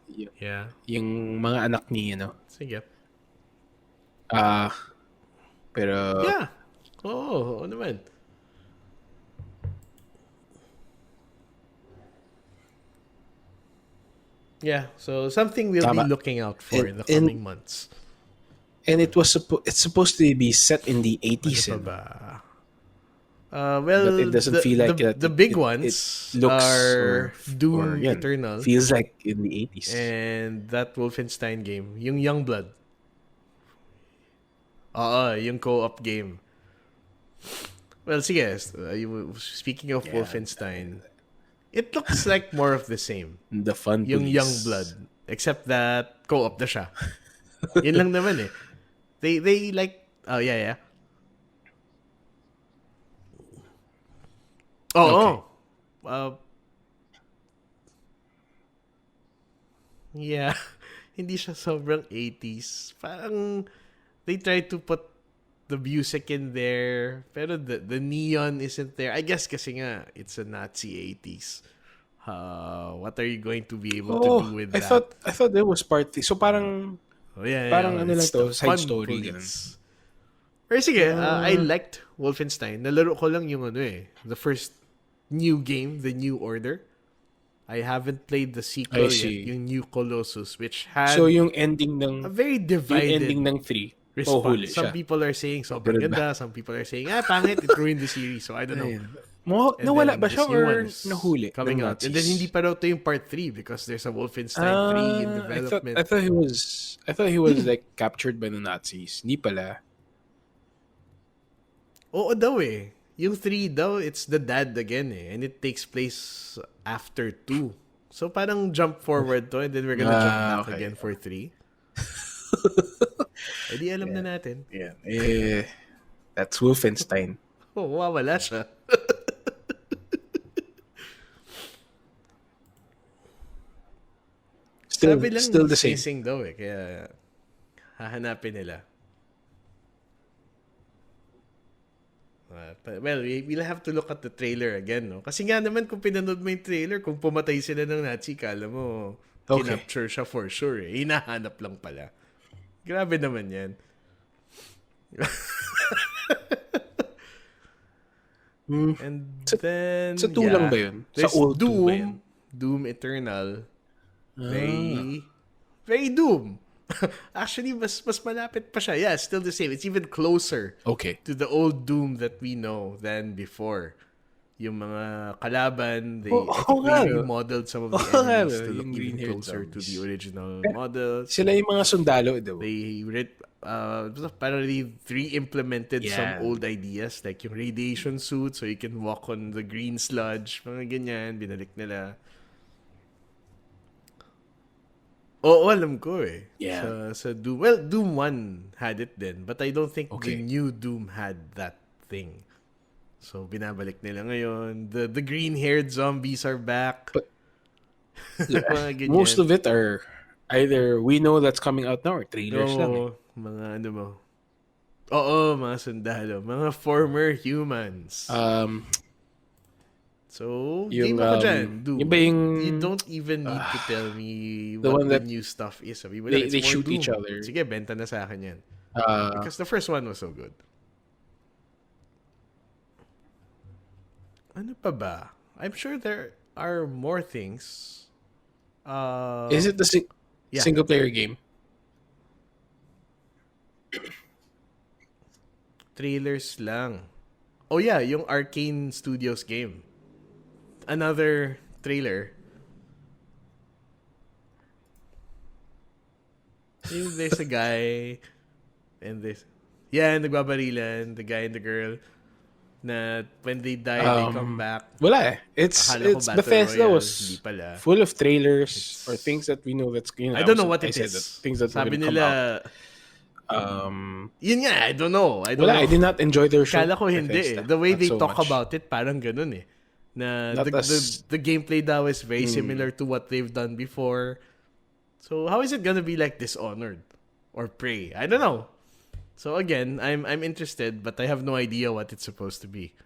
Y- Yeah. Yung mga anak ni, Sige. pero, Yeah. Oo naman. Yeah, so something we'll be Tama. looking out for in the And- coming months. and it's supposed to be set in the 80s. Ano pa ba? Well, But it doesn't feel like that. the big It ones looks are Doom or yan, Eternal feels like in the 80s. and that Wolfenstein game, yung Youngblood. Yung co-op game. Well, sige, speaking of Wolfenstein, it looks like more of the same. The fun Yung police. Youngblood. Except that co-op na siya. Yun lang naman eh. They like, yeah. Oo. Yeah. Hindi siya sobrang 80s. Parang they try to put the music in there, pero the neon isn't there. I guess kasi nga it's a Nazi 80s. What are you going to be able to do with I that? thought there was part 3. So parang parang ano lang It's to, the side fun story, police. Pero sige, I liked Wolfenstein. Nalaro ko lang yung the first new game, the New Order. I haven't played the sequel I see. yet, yung New Colossus, which had so yung ending ng a very divided ng 3. response. huli Some siya. people are saying sobrang Ganun ganda, some people are saying pangit, it ruined the series. So I don't know. And Nawala then ba siya this new or one is nahuli? coming ng out. And then Nazis? hindi pa raw to yung part 3 because there's a Wolfenstein 3 in development. I thought he was like captured by the Nazis. Hindi pala. Oo daw eh. Yung 3 daw, it's the dad again eh. And it takes place after 2. So parang jump forward to and then we're gonna jump back okay. again for 3. Eh di alam na natin. Yeah. That's Wolfenstein. Oh, wala siya. Sabi lang Still the same. missing daw eh. Kaya hahanapin nila. Well, we'll have to look at the trailer again, no? Kasi nga naman kung pinanood mo yung trailer, kung pumatay sila ng Nazi, kala mo kinapture siya for sure eh. Hinahanap lang pala. Grabe naman yan. And then, Sa 2 lang ba yun? Sa there's old 2 Doom, ba yun? Doom Eternal. Very Doom. Actually, mas malapit pa siya. Yeah, still the same. It's even closer to the old Doom that we know than before. Yung mga kalaban, they remodeled some of the enemies to look even closer to the original model. Sila yung mga sundalo daw. They apparently re-implemented some old ideas like yung radiation suit so you can walk on the green sludge. Mga ganyan, binalik nila. Oo, alam ko eh. Yeah. Sa Doom. Well, Doom 1 had it then, but I don't think the new Doom had that thing. So, binabalik nila ngayon. The green-haired zombies are back. But, most of it are either we know that's coming out now or trailers lang eh. Mga ano mo. Oo, mga sundalo. Mga former humans. So, Yung game ako dyan. yung ba Doom. yung You don't even need to tell me the what one the that new stuff is. Sabi mo lang, they it's more shoot each Doom. other. Sige, benta na sa akin yan. Uh Because the first one was so good. Ano pa ba? I'm sure there are more things. is it the Yeah. single player game? Trailers lang. Oh yeah, yung Arcane Studios game. Another trailer. There's a guy and this. Yeah, nagbabarilan, the guy and the girl. Na when they die, they come back. Wala eh. Akala ko It's Battle Bethesda Royale. was Hindi pala. full of trailers or things that we know that's I don't know what I it said is. that things that were Sabi gonna come out. nila, yun nga, I don't know. I don't Wala, know. I did not enjoy their show. Kala ko hindi Bethesda. eh. The way Not they so talk much. about it, parang ganun eh. Na Not the gameplay daw is very similar to what they've done before. So how is it gonna be like Dishonored or Prey? I don't know. So again, I'm interested, but I have no idea what it's supposed to be.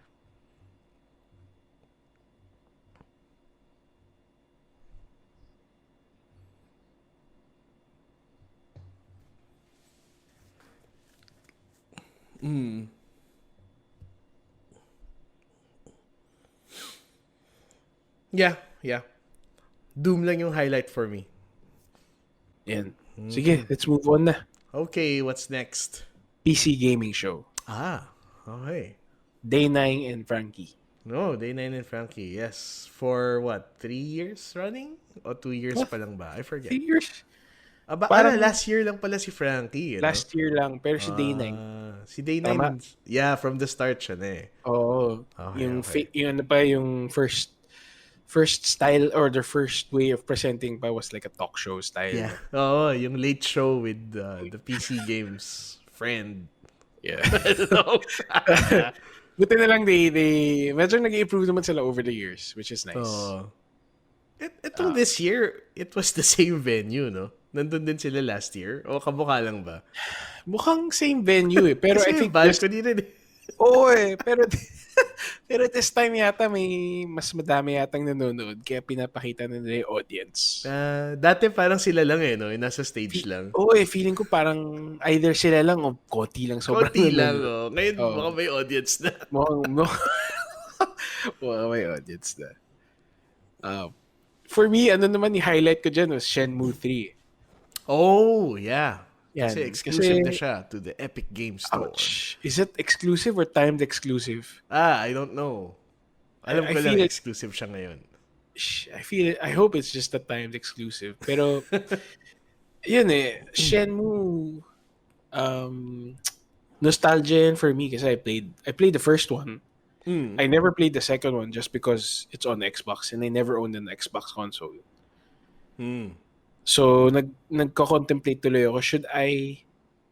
Yeah, yeah. Doom lang yung highlight for me. Yan. Sige, let's move on na. Okay, what's next? PC gaming show. Okay. Day 9 and Frankie. No, Day 9 and Frankie. Yes. For what? 3 years running? O 2 years pa lang ba? I forget. 3 years? Parang last year lang pala si Frankie. Last year lang, pero si Day 9. Si Day 9. Tama? Yeah, from the start siya na eh. Oo. Okay, yung, okay. yung ano pa, yung first style or the first way of presenting pa was like a talk show style. Yeah. Oo, yung late show with the PC games friend. Yeah. No. Buti na lang they medyo nag-improve naman sila over the years, which is nice. Itong this year, it was the same venue, no? Nandun din sila last year? O kamukha lang ba? Mukhang same venue eh. Pero Kasi I think balcony rin eh. Oo eh. Pero this time yata may mas madami yatang nanonood kaya pinapakita na nila yung audience. Dati parang sila lang eh, no? Yung nasa stage lang. Oo eh. Feeling ko parang either sila lang o konti lang. Sobrang Konti lang, nanonood. oh. Ngayon, baka may audience na. Mukhang may audience na. For me, ano naman yung highlight ko dyan was Shenmue 3. Oh, yeah. Yan. Kasi exclusive na siya to the Epic Games Store. Ouch. Is it exclusive or timed exclusive? I don't know. Alam I ko lang feel exclusive siya ngayon. I hope it's just a timed exclusive. Pero, yun eh, Shenmue, nostalgia for me kasi I played the first one. I never played the second one just because it's on Xbox and I never owned an Xbox console. So, nagko-contemplate tuloy ako,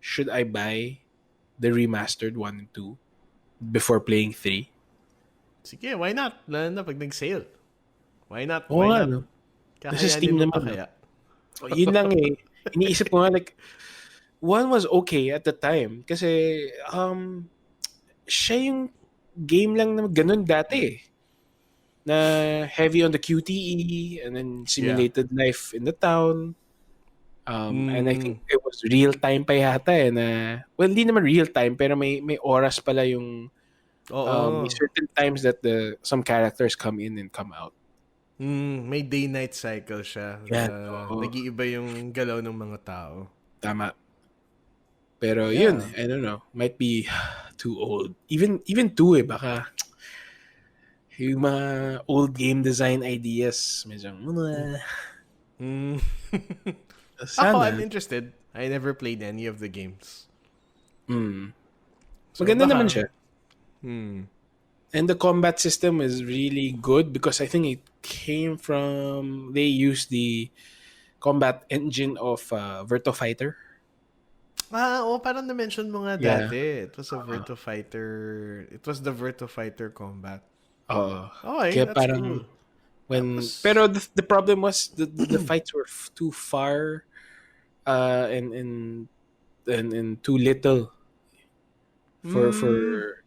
should I buy the remastered 1 and 2 before playing 3? Sige, why not? Lalo na pag nag-sale. Why not? Oo Why nga, not? no? Kasi Steam Kakayanin mo pa naman. kaya. Yun lang eh. Iniisip ko nga like, 1 was okay at the time kasi siya yung game lang na ganun dati eh. Na heavy on the QTE and then simulated life in the town. And I think it was real time pa yata eh na, well, hindi naman real time pero may oras pala yung may certain times that some characters come in and come out. May day-night cycle siya. Nag-iiba yung galaw ng mga tao. Tama. Pero yun, I don't know. Might be too old. Even 2 eh, baka yung mga old game design ideas, medyo, Ako, I'm interested. I never played any of the games. So, maganda baka, naman siya. And the combat system is really good because I think it came from, they used the combat engine of Virtua Fighter. Parang na-mention mo nga dati. It was a Virtua Fighter. It was the Virtua Fighter combat. Okay, kaya that's parang, cool. Pero the problem was the fights were too far and too little for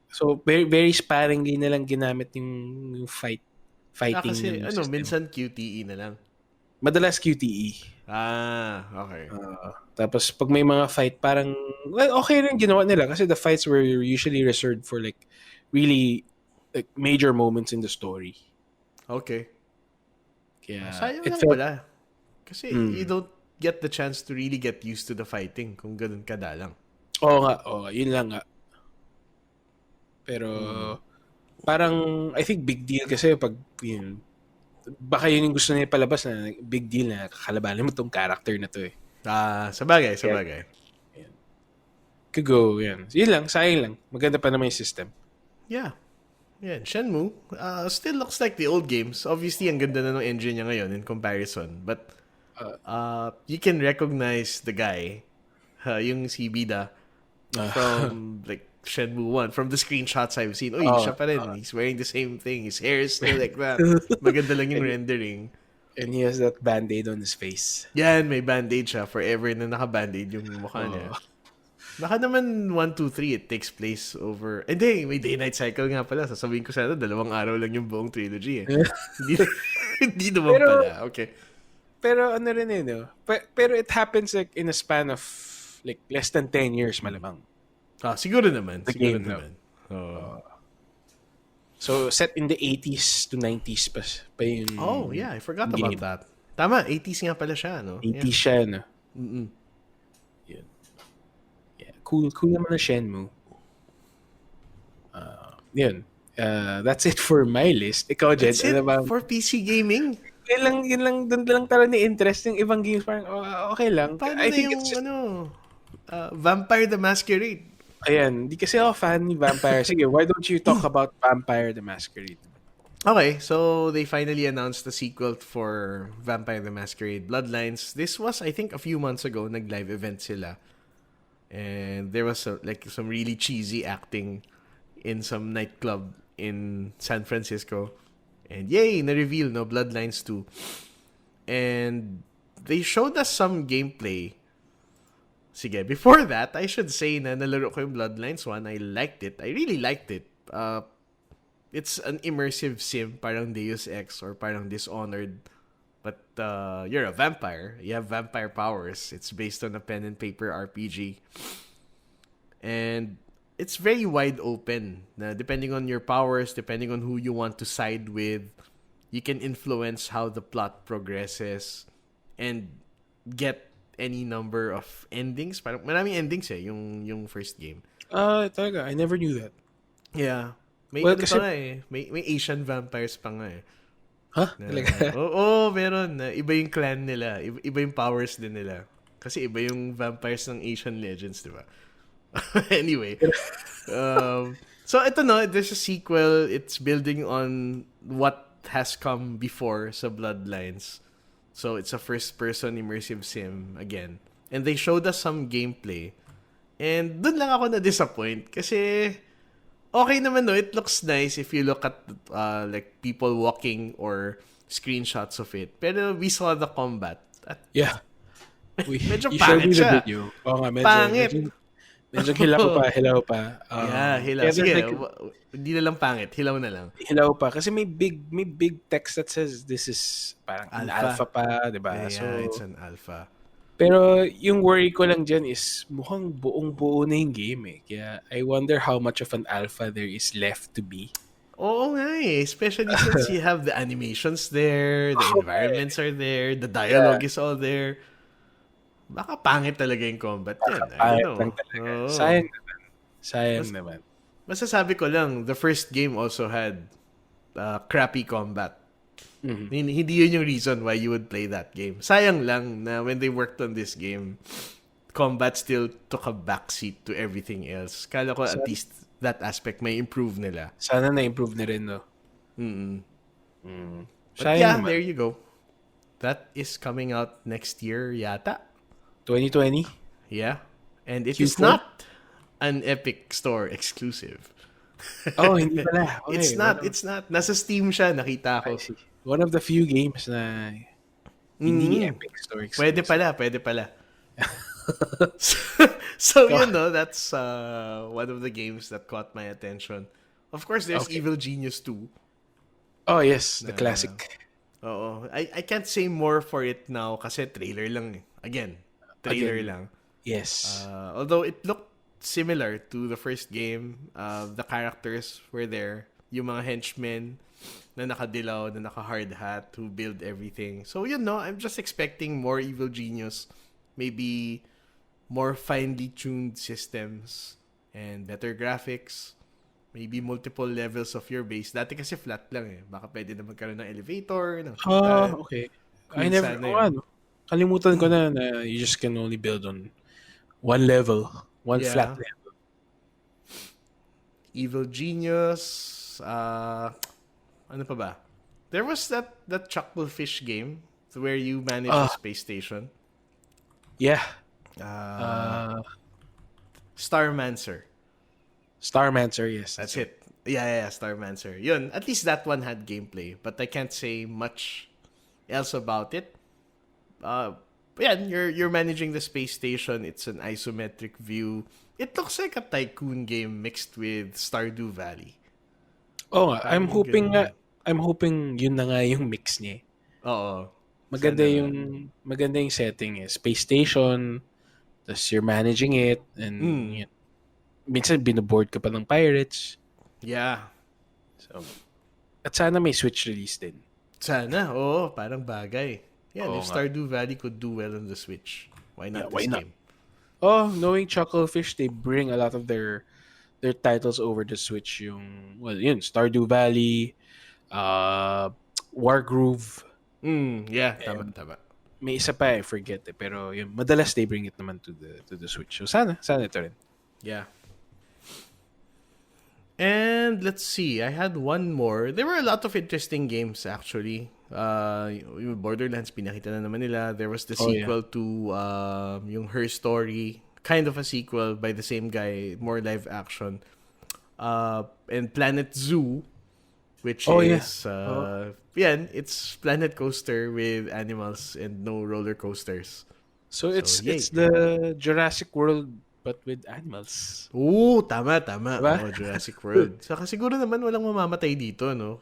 so very very sparingly na lang ginamit yung fight fighting Kasi, system. minsan QTE na lang. Madalas QTE. Okay. Tapos pag may mga fight, parang, well, okay rin ginawa nila kasi the fights were usually reserved for like really like major moments in the story. Okay. Kaya Sayang it lang felt, pala. Kasi you don't get the chance to really get used to the fighting kung ganun kadalang. oo, yun lang nga. Pero parang I think big deal kasi pag yun, baka yun yung gusto niya palabas na big deal na kakalabanin mo tong character na to eh. Sabagay, Kaya, sabagay. yan. Could go, yan. Yun lang, sayang lang. Maganda pa naman yung system. Yeah. Yeah, Shenmue still looks like the old games. Obviously, ang ganda na ng engine niya ngayon in comparison. But you can recognize the guy, yung si Bida, from like Shenmue 1. From the screenshots I've seen, siya pa rin. He's wearing the same thing. His hair is still like that. Maganda lang yung rendering. And he has that band-aid on his face. Yan, may band-aid siya. Forever na naka-band-aid yung mukha niya. Baka naman 1, 2, 3, it takes place over... Hindi, may day-night cycle nga pala. Sasabihin ko sana, 2 araw lang yung buong trilogy eh. hindi naman pala. Okay. Pero ano rin eh, no? Pero it happens like in a span of like less than 10 years malamang. Siguro naman. The siguro game, naman. So, set in the 80s to 90s pa yung Oh, yeah. I forgot game. about that. Tama, 80s nga pala siya, no? 80s siya, no? Yun. Yeah. Cool naman na Shenmue. Yun. That's it for my list. Ikaw, Jed, That's it ano ba? for PC gaming. Yun lang, doon lang tara ni interest. Yung ibang games parang, okay lang. Paano I na think yung, it's just, Vampire the Masquerade? ayan, di kasi ako fan ni Vampire. Sige, why don't you talk about Vampire the Masquerade? Okay, so they finally announced the sequel for Vampire the Masquerade Bloodlines. This was, I think, a few months ago. Nag-live event sila. And there was some really cheesy acting in some nightclub in San Francisco. And yay, na-reveal, no? Bloodlines 2. And they showed us some gameplay. Sige, before that, I should say na nalaro ko yung Bloodlines 1. I liked it. I really liked it. It's an immersive sim, parang Deus Ex or parang Dishonored. But you're a vampire. You have vampire powers. It's based on a pen and paper RPG. And it's very wide open. Na depending on your powers, depending on who you want to side with, you can influence how the plot progresses and get any number of endings. Parang maraming endings yung first game. Talaga, I never knew that. Yeah. May Well, kasi, pa nga eh. May Asian vampires pa nga eh. Huh? Talaga? Oo, meron. Iba yung clan nila. Iba yung powers din nila. Kasi iba yung vampires ng Asian Legends, di ba? Anyway. So, ito no, there's a sequel. It's building on what has come before sa Bloodlines. So, it's a first-person immersive sim again. And they showed us some gameplay. And dun lang ako na-disappoint. Kasi, okay naman no, it looks nice if you look at like people walking or screenshots of it. Pero we saw the combat. At Yeah. medyo You showed pangit me the siya. video. Oo nga, medyo. Pangit. Medyo hilaw pa. Yeah, hilaw. Yeah, Sige, like, hindi na lang pangit. Hilaw na lang. hilaw pa. Kasi may big text that says this is parang alpha pa, di ba? Yeah, So, it's an alpha. pero yung worry ko lang dyan is mukhang buong-buo na yung game eh. Kaya I wonder how much of an alpha there is left to be. Oo nga eh. Especially since you have the animations there, the environments are there, the dialogue is all there. Baka pangit talaga yung combat yan. I don't know. Lang talaga. Oo. Sayang naman. Masasabi ko lang, the first game also had crappy combat. Hindi yun yung reason why you would play that game. Sayang lang na when they worked on this game, combat still took a backseat to everything else. Kala ko at least that aspect may improve nila. Sana na-improve na rin, no? But yeah, naman. There you go. That is coming out next year yata. 2020? Yeah. And it Q4? is not an Epic Store exclusive. Oh, hindi pala. Okay, It's not. Nasa Steam siya, nakita ko. One of the few games na hindi Epic Store exclusive. Pwede pala. So you know, that's one of the games that caught my attention. Of course, there's Evil Genius 2. Oh yes, the Na, classic. oo. I can't say more for it now kasi trailer lang eh. Again, trailer Again, lang. yes. Although it looked similar to the first game, the characters were there. Yung mga henchmen na nakadilaw, na naka-hard hat, who build everything. So, I'm just expecting more Evil Genius. Maybe more finely tuned systems and better graphics. Maybe multiple levels of your base. Dati kasi flat lang eh. Baka pwede na magkaroon ng elevator, ng hagdan. Okay. I Cool never, sana oh, yun. ano, kalimutan ko na you just can only build on one level, one flat Yeah. level. Evil Genius. Ano pa ba? There was that Chucklefish game where you manage a Ah, space station. yeah. Uh, Uh, Starmancer. Starmancer, yes, That's that's right. it. Yeah, Starmancer. Yun, at least that one had gameplay, but I can't say much else about it. Yeah, you're managing the space station. It's an isometric view. It looks like a tycoon game mixed with Stardew Valley. Oh, nga, Parang yung ganun. I'm hoping yun na nga yung mix niya. Oo. Maganda Sana nga. yung, maganda yung setting eh. Space station, tapos you're managing it, and Mm, yun. Minsan binuboard ka pa ng pirates. yeah. So, at sana may Switch release din. Sana. Oo, parang bagay. Yan, Oo if nga. Stardew Valley could do well on the Switch, why Yeah, not why this not? game? Oh, knowing Chucklefish, they bring a lot of their titles over the Switch. Yung, well, yun, Stardew Valley, uh, Wargroove, Yeah, tama, and tama. may isa pa I forget eh, pero yun, madalas they bring it naman to the Switch. So sana ito rin. Yeah. And let's see, I had one more. There were a lot of interesting games actually. Yung Borderlands pinakita na naman nila. There was the Oh yeah. sequel to yung Her Story, kind of a sequel by the same guy, more live action. And Planet Zoo, which Oh yeah. is Oh. it's Planet Coaster with animals and no roller coasters. So So it's yay. the Jurassic World but with animals. Oo, tama. Diba? Oo, Jurassic World. Saka siguro naman walang mamamatay dito, no?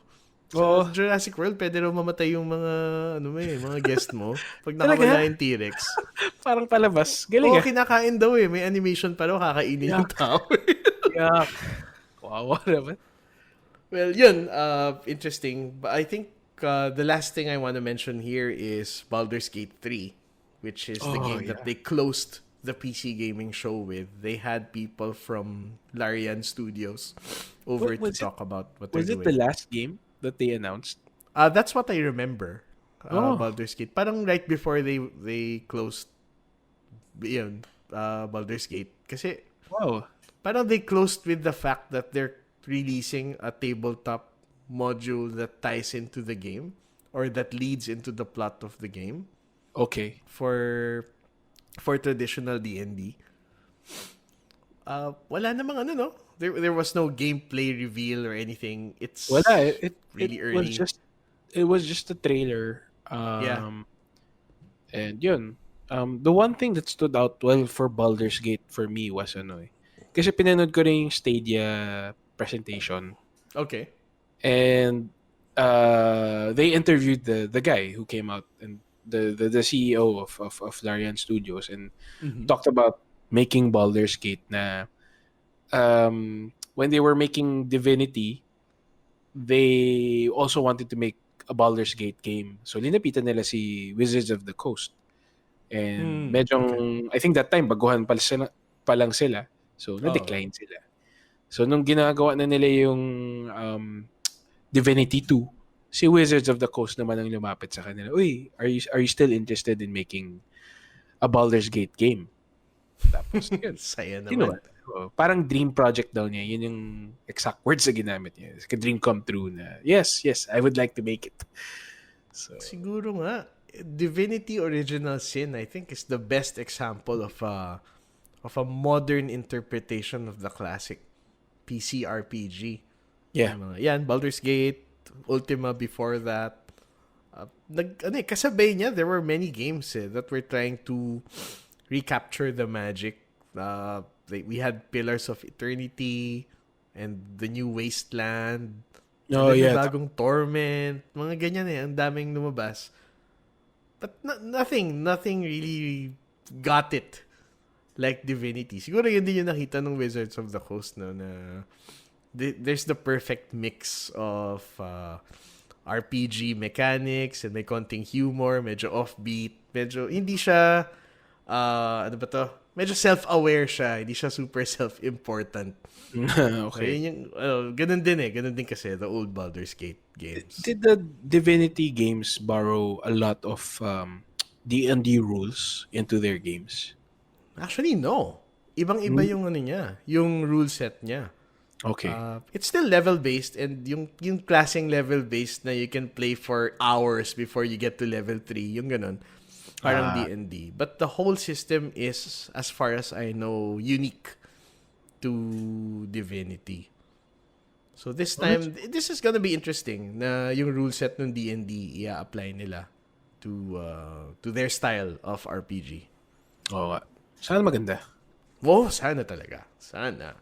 Sa Oo. Jurassic World, pwede raw mamatay yung mga, mga guest mo. Pag Talaga? nakawala yung T-Rex. Parang palabas. Galing Oo, ah. kinakain daw eh. May animation pa raw, kakainin yung Yak. tao. Yak. Kawawa naman. Well, yun, interesting. But I think the last thing I want to mention here is Baldur's Gate 3, which is the Oh game that yeah. they closed the PC gaming show with. They had people from Larian Studios over to Was it talk about what they're was it the doing. last game that they announced? That's what I remember. Oh. Baldur's Gate. Parang right before they closed yun, Baldur's Gate. Kasi Wow. parang they closed with the fact that they're releasing a tabletop module that ties into the game or that leads into the plot of the game Okay. for traditional D&D. Wala namang ano, no? There was no gameplay reveal or anything. It's Wala. It really was early. just a trailer. Yeah. And yun. The one thing that stood out well for Baldur's Gate for me was ano eh. Kasi pinanood ko rin yung Stadia presentation. Okay. And they interviewed the guy who came out, and the CEO of Larian Studios, and talked about making Baldur's Gate na when they were making Divinity, they also wanted to make a Baldur's Gate game. So linapitan nila si Wizards of the Coast. And Okay. medyo, I think that time, baguhan pa lang sila. So, Oh. na-decline sila. So, nung ginagawa na nila yung Divinity 2, si Wizards of the Coast naman ang lumapit sa kanila. Uy, are you still interested in making a Baldur's Gate game? Tapos, yun. Saya Kinuha. naman. Parang dream project daw niya. Yun yung exact words na ginamit niya. It's like a dream come true na, yes, I would like to make it. So, Siguro nga, Divinity Original Sin, I think, is the best example of a modern interpretation of the classic PC RPG. yeah. Yung mga, yan, Baldur's Gate, Ultima before that. Kasabay niya, there were many games that were trying to recapture the magic. We had Pillars of Eternity and the new Wasteland. And Oh then may yeah. bagong Torment, mga ganyan eh, ang daming lumabas. But nothing really got it like Divinity. Siguro yun din yung nakita ng Wizards of the Coast, no, na there's the perfect mix of RPG mechanics and may konting humor, medyo offbeat, medyo hindi siya ano ba to? Medyo self-aware siya, hindi siya super self-important. So, Okay. yun yung, ganun din eh. Ganun din kasi the old Baldur's Gate games. Did the Divinity games borrow a lot of D&D rules into their games? Actually, no. Ibang-iba Hmm? yung ano niya, yung rule set niya. Okay. It's still level-based and yung klaseng level-based na you can play for hours before you get to level 3, yung ganun. Parang Ah, D&D. But the whole system is, as far as I know, unique to Divinity. So this well, that's, time, this is gonna be interesting na yung rule set ng D&D i-apply nila to their style of RPG. oo nga. Sana maganda. Wow, sana talaga. Sana.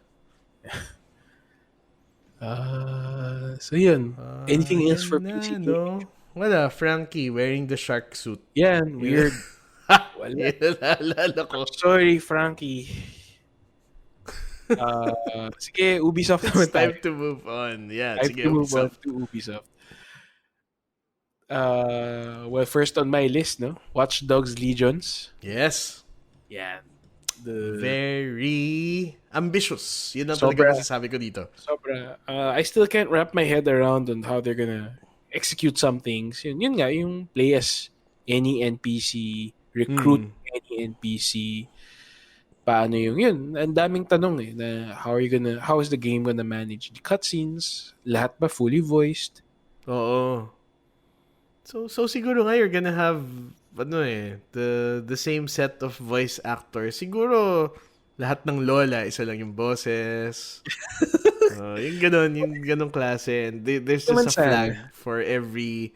So yun. Anything else for Yan PC na, gaming? no? Wala, Frankie wearing the shark suit. Yan, Yun, weird. Wala. yun ang naalala ko. Sorry, Frankie. Sige, Ubisoft It's naman tayo. time to move on. Yeah, Time sige, to move on Ubisoft. to Ubisoft. Well, first on my list, no? Watch Dogs Legions. Yes. Yan. The Very ambitious. Yun ang talaga Sobra. masasabi ko dito. Sobra. I still can't wrap my head around on how they're gonna execute some things. Yun nga, yung play as any NPC, recruit Mm. any NPC, paano yung yun. Ang daming tanong eh, na how is the game gonna manage the cutscenes? Lahat ba fully voiced? Oo. So siguro nga you're gonna have the same set of voice actors. Siguro lahat ng lola isa lang yung bosses. Yung ganun klase. And there's just Naman a sana. flag for every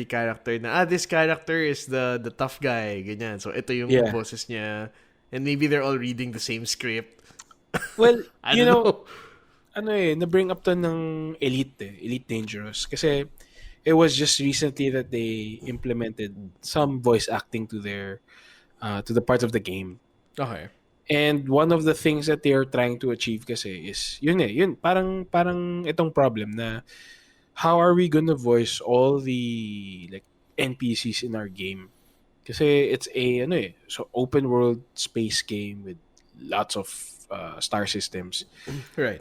character na this character is the tough guy, ganyan. So ito yung Yeah. bosses niya. And maybe they're all reading the same script. Well, I you don't know, know. na-bring up to ng Elite Dangerous. Kasi it was just recently that they implemented some voice acting to to the parts of the game. Okay. And one of the things that they are trying to achieve kasi is yun parang itong problem na how are we gonna voice all the like NPCs in our game? Kasi it's so open world space game with lots of star systems. Right.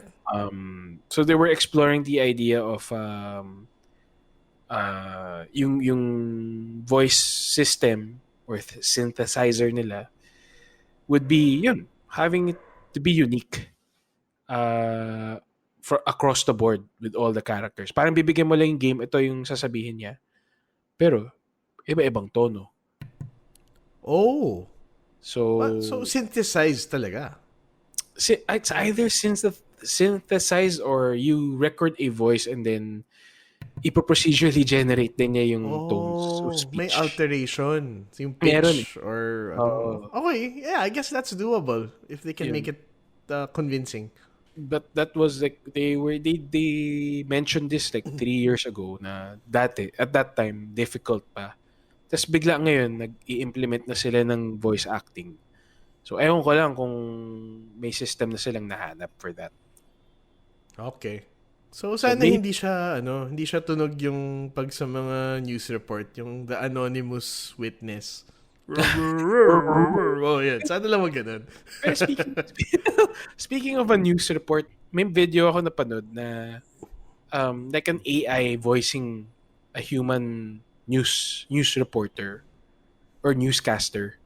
So they were exploring the idea of yung voice system or synthesizer nila would be having it to be unique for across the board with all the characters. Parang bibigyan mo lang yung game, ito yung sasabihin niya. Pero iba-ibang tono. Oh. So So synthesized talaga. it's either synthesize or you record a voice and then ipo-procedurally generate din niya yung tones of Oh, may speech. alteration. Yung Meron eh. pitch or ano. Oo. Okay, yeah, I guess that's doable if they can Yun. make it convincing. But that was like they mentioned this like 3 years ago na dati at that time difficult pa. Tapos bigla ngayon nag-i-implement na sila ng voice acting. So ewan ko lang kung may system na silang nahanap for that. Okay. So So sana maybe hindi siya tunog yung pag sa mga news report, yung the anonymous witness. Oh, yeah. Sana lang wag ganun. Pero speaking of a news report, may video ako napanood na like an AI voicing a human news reporter or newscaster.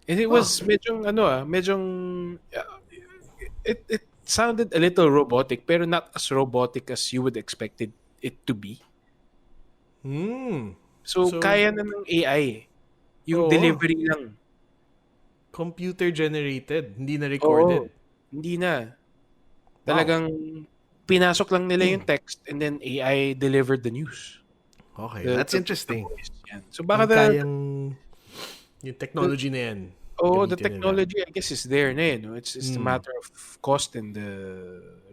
And it was it sounded a little robotic pero not as robotic as you would expect it to be. So kaya na ng AI eh. Yung Oo. delivery lang. Computer generated, hindi na Oo, recorded. hindi na. Talagang pinasok lang nila yung text and then AI delivered the news. Okay, that's The interesting. voice. Yan. So baka Yung technology na yan. the gamitin nila. technology I guess is there na It's a matter of cost and the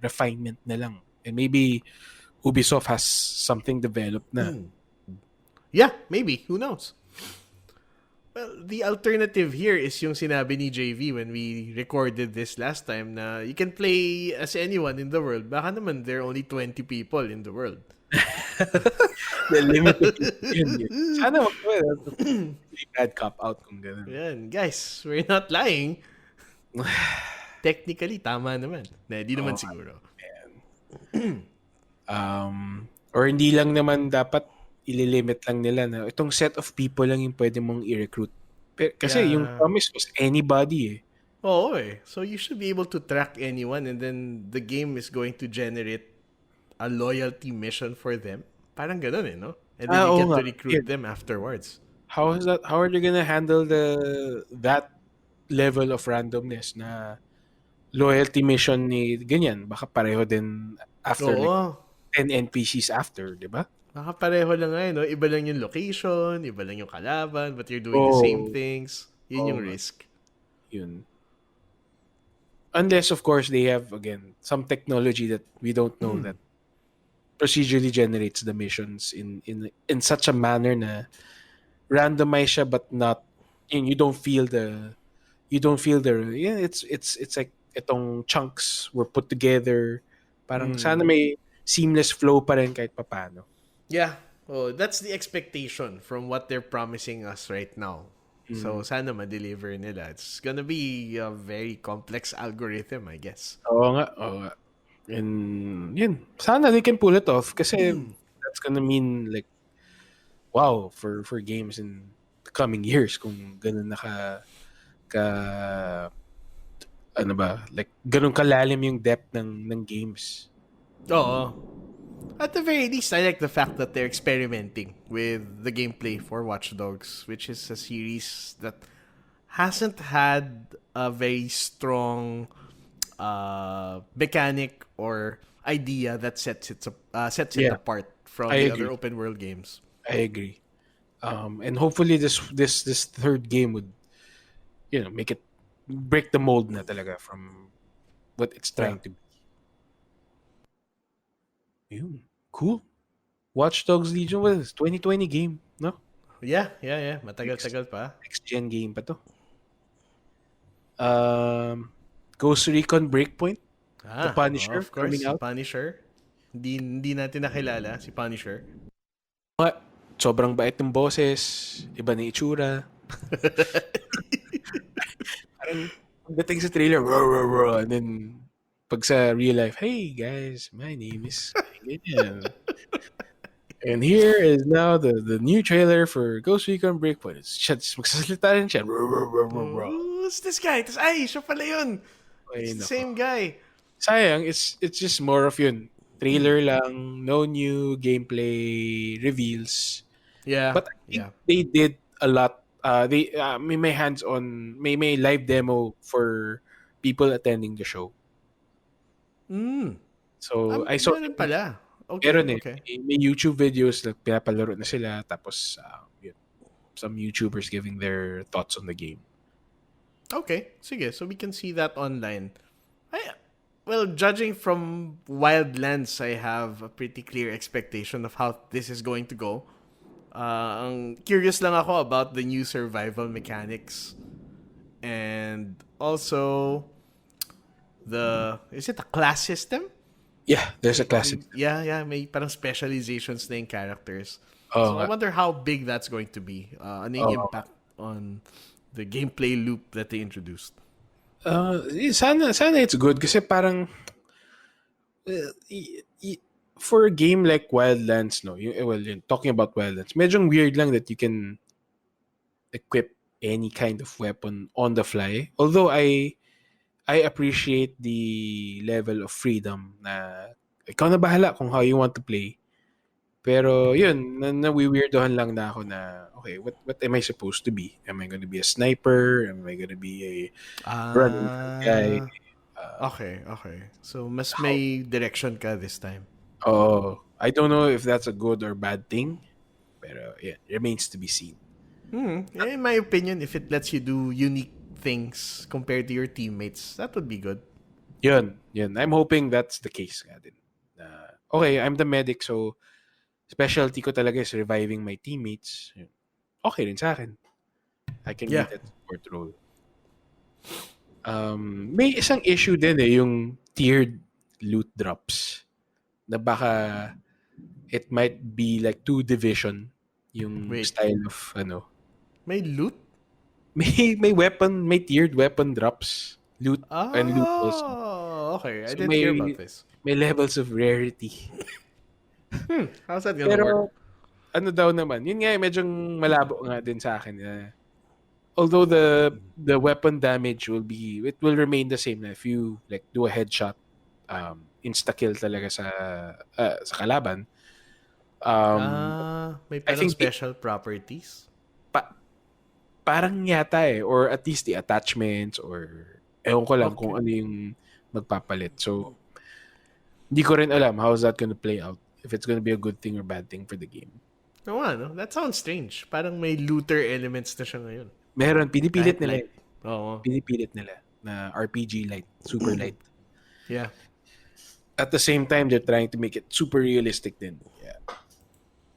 refinement na lang. And maybe Ubisoft has something developed na. Yeah, maybe. Who knows? Well, the alternative here is yung sinabi ni JV when we recorded this last time na you can play as anyone in the world. Baka naman there are only 20 people in the world. The limited yun. Sana bad cop out kung ganun. Yan, guys, we're not lying. Technically, tama naman. Na, di naman Oh, siguro. or hindi lang naman dapat ililimit lang nila na itong set of people lang yung pwede mong i-recruit. Kasi yung Yeah. promise was anybody eh. Oo eh. So you should be able to track anyone and then the game is going to generate a loyalty mission for them. Parang ganun eh, no? And then you Oo get nga. to recruit them afterwards. How is that? How are they gonna handle that level of randomness na loyalty mission ni ganyan? Baka pareho din after like Oo. 10 NPCs after, di ba? Baka pareho lang nga, eh, no? Iba lang yung location, iba lang yung kalaban, but you're doing the same Oh, things. Yun oo yung nga. risk. Yun. Unless of course they have again some technology that we don't know that procedurally generates the missions in such a manner na randomize siya but not you don't feel the yeah it's like itong chunks were put together parang sana may seamless flow pa rin kahit papaano. Yeah. Oh, that's the expectation from what they're promising us right now. So, sana ma-deliver nila. It's gonna be a very complex algorithm, I guess. Oo nga, oo nga. And yun, sana they can pull it off kasi that's gonna mean like wow for games in the coming years kung ganun ka ano ba like ganun kalalim yung depth ng games. Oo. At the very least, I like the fact that they're experimenting with the gameplay for Watch Dogs, which is a series that hasn't had a very strong mechanic or idea that sets it Yeah, apart from I the other agree. open world games. I agree. And hopefully this third game would make it break the mold na talaga from what it's Yeah. trying to be. Yun. Cool. Watch Dogs Legion was 2020 game, no? Yeah. Matagal-tagal pa. Next gen game pa to. Ghost Recon Breakpoint, The Punisher Of course, coming si out. Punisher. Hindi natin nakilala si Punisher. What? Sobrang bait ng boses, iba na itsura. Parang pagdating sa trailer, roar, roar, roar, and then pag sa real life, hey guys, my name is ganyan. And here is now the new trailer for Ghost Recon Breakpoint. Magsasalita rin siya. Roar, roar, roar, roar, roar. Who's this guy? Ay, siya pala yun. Ay, It's the nako. same guy. Sayang, it's just more of yun. Trailer lang, no new gameplay reveals. Yeah. But I think they did a lot. They may hands on, may live demo for people attending the show. So I saw Meron pala. Okay, meron eh. okay. May YouTube videos na pinapalaro na sila tapos yun, some YouTubers giving their thoughts on the game. Okay, sige. So we can see that online. Well, judging from Wildlands, I have a pretty clear expectation of how this is going to go. Ang curious lang ako about the new survival mechanics. And also, is it a class system? Yeah, there's a classic. Yeah, may parang specializations na yung characters. Oh, So I wonder how big that's going to be. Ano yung impact on the gameplay loop that they introduced. sana it's good kasi parang for a game like Wildlands, no, talking about Wildlands, medyo weird lang that you can equip any kind of weapon on the fly. Although I appreciate the level of freedom na ikaw na bahala kung how you want to play. Pero yun, nawiweirdohan lang na ako na, okay, what am I supposed to be? Am I going to be a sniper? Am I going to be a running guy? Okay. So, mas may direction ka this time. Oh, I don't know if that's a good or bad thing. Pero yeah, remains to be seen. In my opinion, if it lets you do unique things compared to your teammates, that would be good. Yun. I'm hoping that's the case nga din. okay, I'm the medic, so specialty ko talaga is reviving my teammates. Yun. Okay rin sa akin. I can be Yeah. that support role. May isang issue din yung tiered loot drops. Na baka it might be like two division yung Wait. style of May loot? may weapon, may tiered weapon drops. Loot and loot also. Oh, okay. I So didn't hear about this. may levels of rarity. How's that gonna work? Pero ano daw naman, yun nga medyo malabo nga din sa akin. Although the weapon damage it will remain the same na if you like do a headshot, insta kill talaga sa kalaban. May I parang think special properties. pa, parang yata or at least the attachments or ewan ko lang kung Okay. ano yung magpapalit. So hindi ko rin alam how's that gonna play out, if it's gonna be a good thing or bad thing for the game. No, no? That sounds strange. Parang may looter elements na siya ngayon. Meron, pinipilit Kahit nila. light. Oo. Pinipilit nila na RPG light, super light. Yeah. At the same time, they're trying to make it super realistic din. Yeah.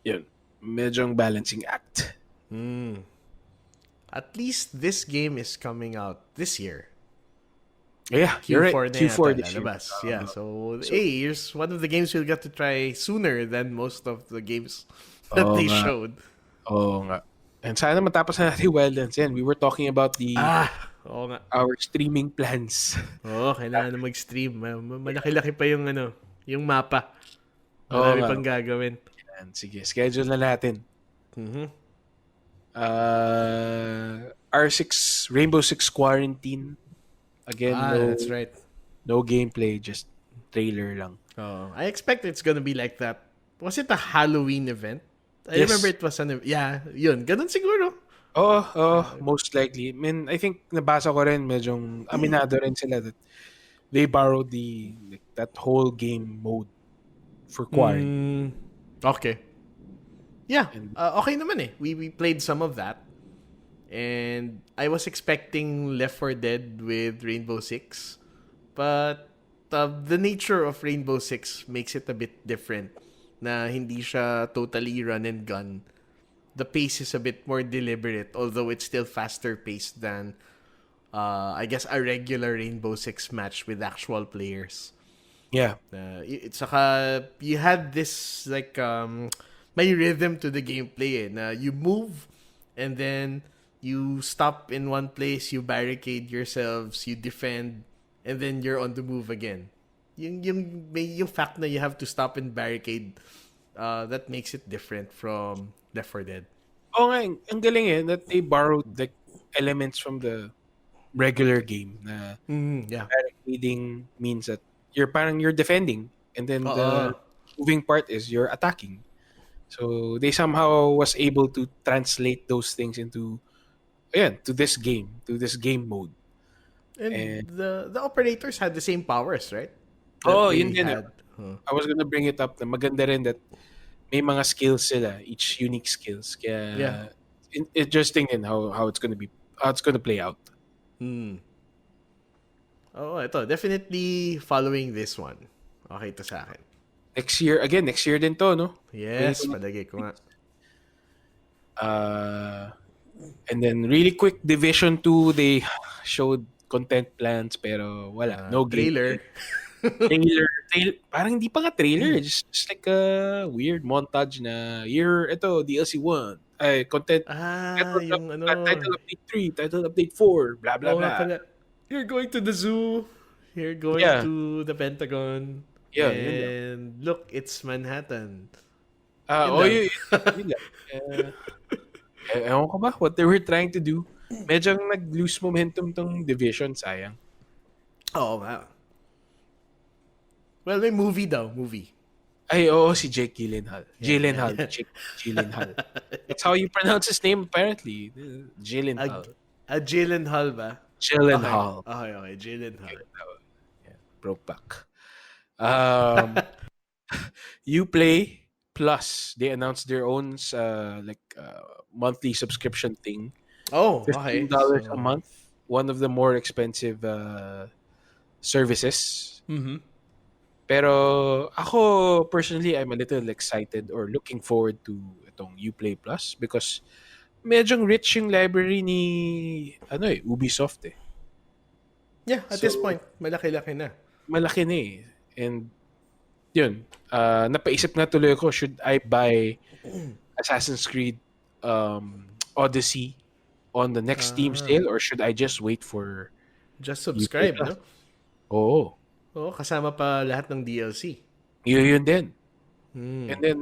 Yun. Medyong balancing act. At least this game is coming out this year. Yeah, you're right. Q4 na Q4 yata this year. lalabas. Yeah, so hey, here's one of the games we'll get to try sooner than most of the games that they showed. Oo nga. And sana matapos na natin Wildlands yan. We were talking about Oo nga. our streaming plans. Oo, kailangan na mag-stream. Malaki-laki pa yung yung mapa. Marami nga. pang gagawin. Yan, sige, schedule na natin. R6, Rainbow Six Quarantine. Again, That's right. no gameplay, just trailer lang. I expect it's gonna be like that. Was it a Halloween event? I Yes. remember it was yun. Ganun siguro. Most likely. I mean, I think nabasa ko rin medyong aminado rin sila that they borrowed that whole game mode for Quarantine. Okay. Yeah, okay naman eh. We played some of that. And I was expecting Left 4 Dead with Rainbow Six. But the nature of Rainbow Six makes it a bit different. Na hindi siya totally run and gun. The pace is a bit more deliberate, although it's still faster paced than I guess a regular Rainbow Six match with actual players. Yeah. Saka you had this like may rhythm to the gameplay na you move and then you stop in one place, you barricade yourselves, you defend, and then you're on the move again. Yung fact na you have to stop and barricade, that makes it different from Left 4 Dead. Oo nga, ang galing that they borrowed like elements from the regular game na barricading means that you're defending and then the moving part is you're attacking. So they somehow was able to translate those things into to this game mode. And the operators had the same powers, right? Yun din. I was gonna bring it up na maganda rin that may mga skills sila, each unique skills. Kaya interesting din how it's gonna play out. Ito, definitely following this one. Okay to sa akin. Next year din to, no? Yes, palagay ko nga. And then really quick, Division 2, they showed content plans pero wala, no trailer. trailer. Parang hindi pa nga trailer, just like a weird montage na ito DLC 1. Ay, content. Title update 3, title update 4, blah blah blah. You're going to the zoo. You're going to the Pentagon. Yeah, and look, it's Manhattan. Yun lang. Ewan ko ba what they were trying to do. Medyo nag-lose momentum tong Division, sayang. Wow. Well, may movie daw. Ay, si Jake Gyllenhaal. Gyllenhaal. Jake Gyllenhaal. That's how you pronounce his name, apparently. Gyllenhaal. Gyllenhaal ba? Gyllenhaal. Okay. Gyllenhaal. Yeah, Brokeback. Uplay Plus, they announced their own monthly subscription thing. Okay. $15 a month. One of the more expensive services. Pero ako personally, I'm a little excited or looking forward to itong Uplay Plus because medyo rich yung library ni Ubisoft eh. Yeah, at this So point, malaki-laki na. malaki na eh. And yun, napaisip nga tuloy ako, should I buy Assassin's Creed Odyssey on the next Steam Ah, sale or should I just wait for just Uplay subscribe, Plus? no? Oo, Oo, kasama pa lahat ng DLC. yun din. And Hmm. then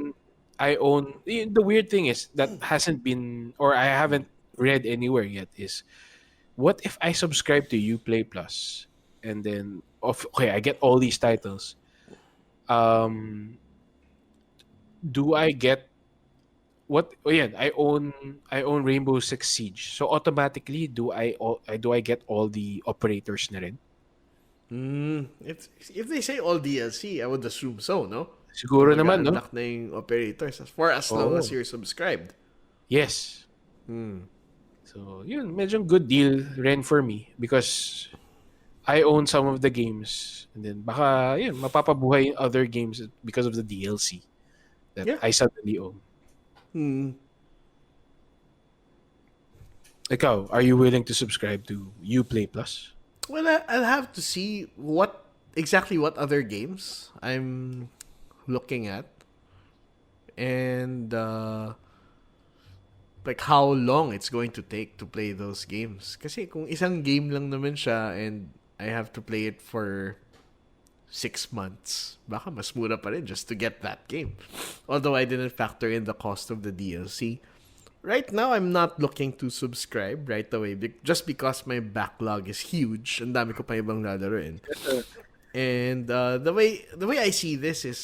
I own the weird thing is that hasn't been or I haven't read anywhere yet is what if I subscribe to Uplay Plus and then okay, I get all these titles. Um do I get what oh yeah, I own Rainbow Six Siege. So automatically do I get all the operators na rin? If they say all DLC, I would assume so, no? Na Siguro naman no? mag-unlock na yung operators for as long as Oo. you're subscribed. Yes. So, yun, medyo good deal rin for me because I own some of the games and then baka yun mapapabuhay yung other games because of the DLC that Yeah. I suddenly own. Hmm. Ikaw, are you willing to subscribe to Uplay Plus? Well, I'll have to see exactly what other games I'm looking at and like how long it's going to take to play those games. Kasi kung isang game lang naman siya and I have to play it for 6 months, baka mas mura pa rin just to get that game. Although I didn't factor in the cost of the DLC. Right now, I'm not looking to subscribe right away just because my backlog is huge. Ang dami ko pa ibang lalaroin. And the way I see this is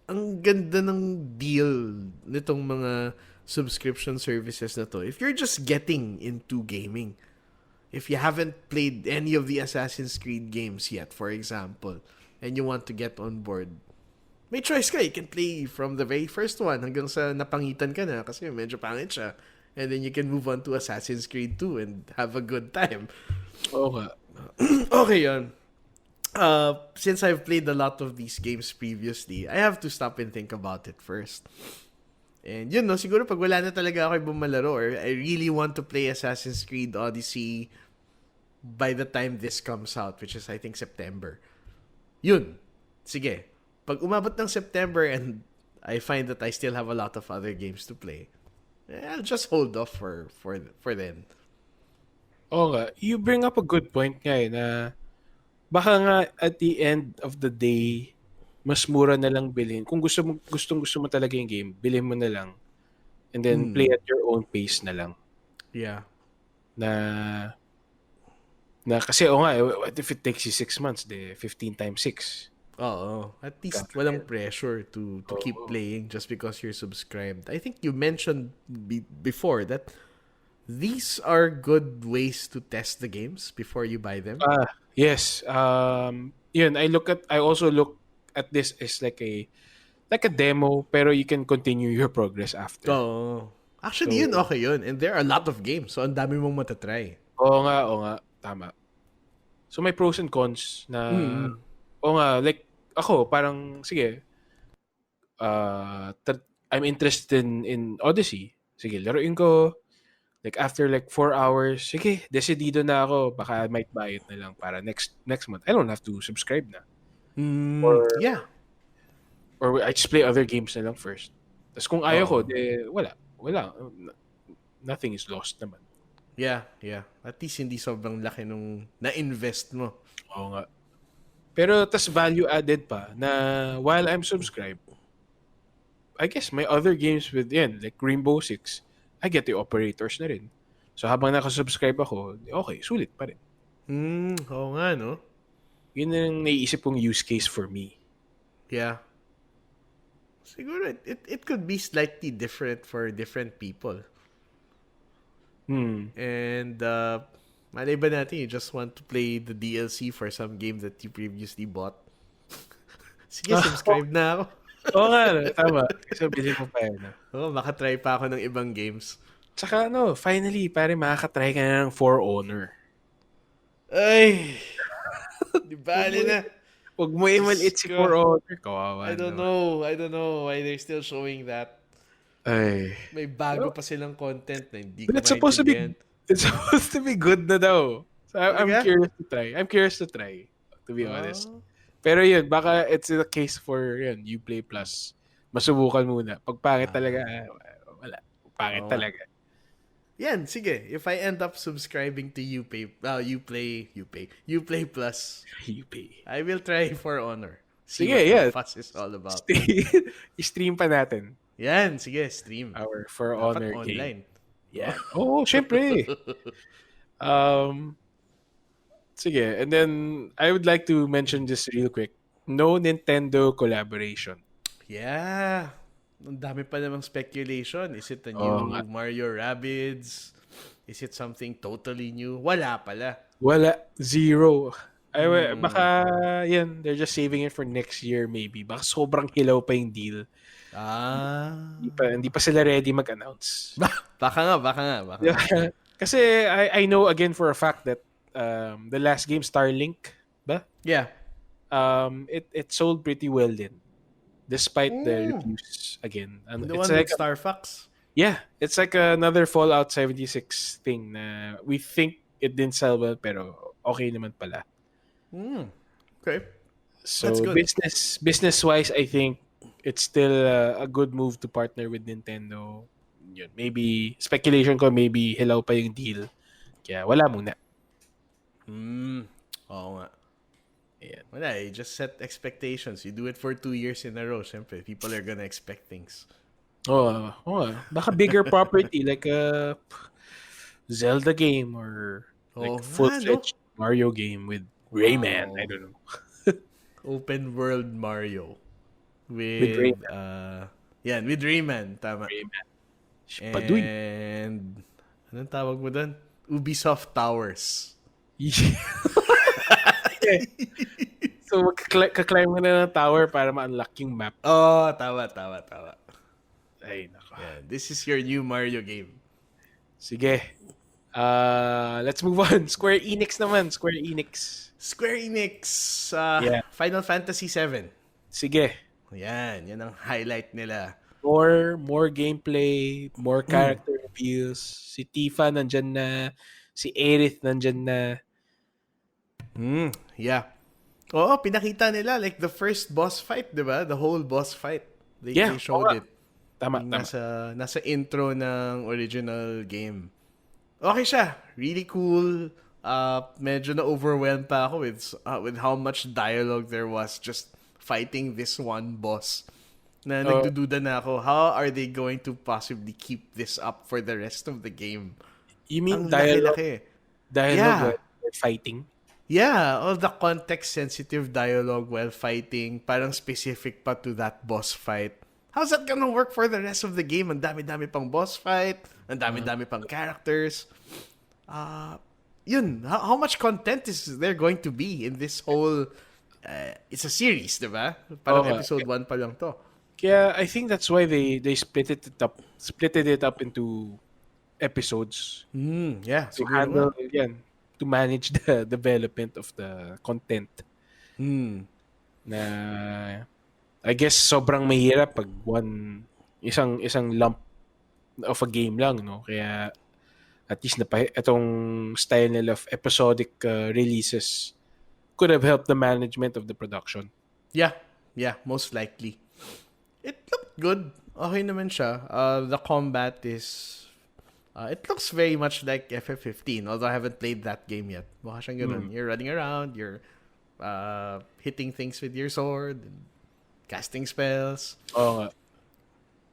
ang ganda ng deal nitong mga subscription services na to. If you're just getting into gaming, if you haven't played any of the Assassin's Creed games yet, for example, and you want to get on board, may choice ka. You can play from the very first one hanggang sa napangitan ka na kasi medyo pangit siya. And then you can move on to Assassin's Creed 2 and have a good time. Oo nga. Okay, yun. Since I've played a lot of these games previously, I have to stop and think about it first. And yun, no, siguro pag wala na talaga ako ibang malaro or I really want to play Assassin's Creed Odyssey by the time this comes out, which is I think September. Yun. Sige. Pag umabot ng September and I find that I still have a lot of other games to play, I'll just hold off for then. Oo nga. You bring up a good point nga eh, na baka nga at the end of the day, mas mura na lang bilhin. Kung gusto mo talaga yung game, bilhin mo na lang. And then play at your own pace na lang. Yeah. Na kasi nga, what if it takes you 6 months? 15 times 6. Oo. At least Got walang it. pressure to keep Oo. playing just because you're subscribed. I think you mentioned before that these are good ways to test the games before you buy them. Yes. Yun, I also look at this as like a demo, pero you can continue your progress after. Oo. Actually, yun So, okay yun. And there are a lot of games. So, ang dami mong matatry. oo nga, tama. So may pros and cons na, Mm. oo nga, like, ako, parang, sige, I'm interested in Odyssey. Sige, laruin ko. Like, after like 4 hours, sige, decidido na ako. Baka I might buy it na lang para next month. I don't have to subscribe na. Or, Yeah. or I just play other games na lang first. Tapos kung ayaw ko, Oo. wala. Wala. Nothing is lost naman. Yeah, yeah. At least hindi sobrang laki nung na-invest mo. Oo nga. Pero tas value added pa na while I'm subscribed, I guess my other games with like Rainbow Six, I get the operators na rin. So habang nakasubscribe ako, okay, sulit pa rin. Oo nga, no? Yun ang naiisip kong use case for me. Yeah. Siguro, it could be slightly different for different people. And, malay ba natin, you just want to play the DLC for some game that you previously bought? Sige, subscribe na ako. Oo nga, no? Tama. So bilhin mo pa yan. Makatry pa ako ng ibang games. Tsaka finally, pare, makakatry ka na ng For Honor. Ay! Di bali na. Huwag mo Diyos i-maliit si ko. For Honor. Kawawa I don't naman. know. I don't know why they're still showing that. Ay. May bago pa silang content na hindi But ko it's supposed to be maintindihan. it's supposed to be good na daw. So I'm Talaga? curious to try. I'm curious to try, to be honest. Oh. Pero yun, baka it's a case for yun, Uplay Plus. Masubukan muna. Pag pangit talaga, Ah. wala. Pangit Oo nga. talaga. Yan, sige. If I end up subscribing to Uplay Plus, Upay. I will try For Honor. See Sige, what the yeah. fuss is all about. I-stream pa natin Yan, sige, stream. our For Dapat Honor game. online. Oh. Yan. Oo, syempre. Um, Sige. And then, I would like to mention just real quick. No Nintendo collaboration. Yeah. Ang dami pa namang speculation. Is it a Oo nga. new Mario Rabbids? Is it something totally new? Wala pala. Wala. Zero. Ay, Hmm. baka, yan, they're just saving it for next year maybe. Baka sobrang hilaw pa yung deal. Ah. Hindi pa sila ready mag-announce. Baka nga. Kasi I know again for a fact that the last game, Starlink, ba? Yeah. It sold pretty well din. Despite the Mm. reviews again. And The it's one with like, Star Fox. yeah, it's like another Fallout 76 thing na we think it didn't sell well pero okay naman pala. Mm. Okay. That's So good. business wise, I think it's still a good move to partner with Nintendo. Yun, maybe speculation ko maybe hilaw pa yung deal. Kaya wala muna. Oo nga. Ayan. Wala eh. Just set expectations. You do it for 2 years in a row. Siyempre, people are gonna expect things. Baka bigger property like a Zelda game or like Oh, no? full-fledged Mario game with Rayman. I Wow. don't know. Open world Mario. With With, Rayman. with Rayman. Tama. Rayman. Paduy. And, anong tawag mo doon? Ubisoft Towers. So, kaklimb mo na ng tower para ma-unlock yung map. Oh, tama. Ay, nako. Yeah, this is your new Mario game. Sige. Let's move on. Square Enix naman. Square Enix. Square Enix, Yeah. Final Fantasy 7. Sige. Yan ang highlight nila. More gameplay, more character reveals. Si Tifa nandyan na. Si Aerith nandyan na. Yeah. Oo, pinakita nila like the first boss fight, 'di ba? The whole boss fight. They showed it. Tama. Nasa intro ng original game. Okay siya. Really cool. Medyo na-overwhelmed pa ako with how much dialogue there was just fighting this one boss. Na nagdududa na ako, how are they going to possibly keep this up for the rest of the game? You mean Ang dialogue? laki-laki. Dialogue Yeah. while fighting? Yeah, all the context-sensitive dialogue while fighting, parang specific pa to that boss fight. How's that gonna work for the rest of the game? Ang dami-dami pang boss fight, ang dami-dami pang characters. Yun, how much content is there going to be in this whole... it's a series, di ba? Parang episode 1 pa lang to. Kaya I think that's why they splitted it up into episodes. Yeah, To siguro handle nga. yan, to manage the development of the content. Na I guess sobrang mahirap pag isang lump of a game lang, no? Kaya at least itong style nila of episodic releases could have helped the management of the production. Yeah, most likely. It looked good. Okay naman siya. The combat is... it looks very much like FF15, although I haven't played that game yet. Baka siyang ganun. You're running around, you're hitting things with your sword, and casting spells. Oo nga.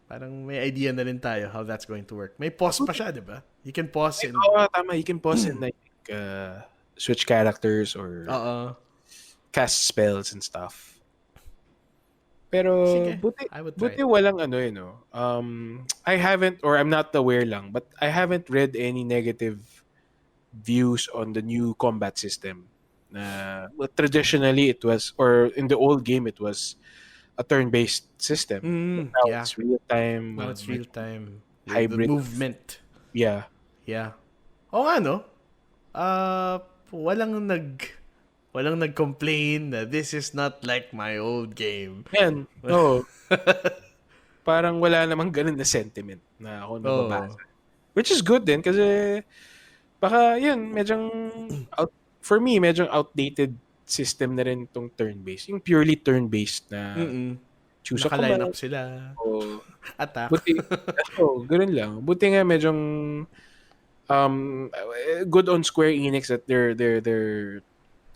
Parang may idea na rin tayo how that's going to work. May pause pa siya, di ba? You can pause in... Oo, tama. You can pause and like switch characters or cast spells and stuff. Pero Sige, I would try buti walang no. I haven't, or I'm not aware lang, but I haven't read any negative views on the new combat system. Well, traditionally it was, or in the old game it was a turn-based system. Now yeah. it's real time. Now it's real time. Hybrid. The movement. Yeah. Yeah. Oo nga, no? Walang Walang nag-complain na this is not like my old game. Yan, oo. Parang wala namang ganun na sentiment na ako Oh. nababasa. Which is good din kasi baka yun, for me, medyo outdated system na rin itong turn-based. Yung purely turn-based na Mm. choose a Naka-line command up sila. o Attack. buti, ganun lang. Buti nga medyong good on Square Enix that they're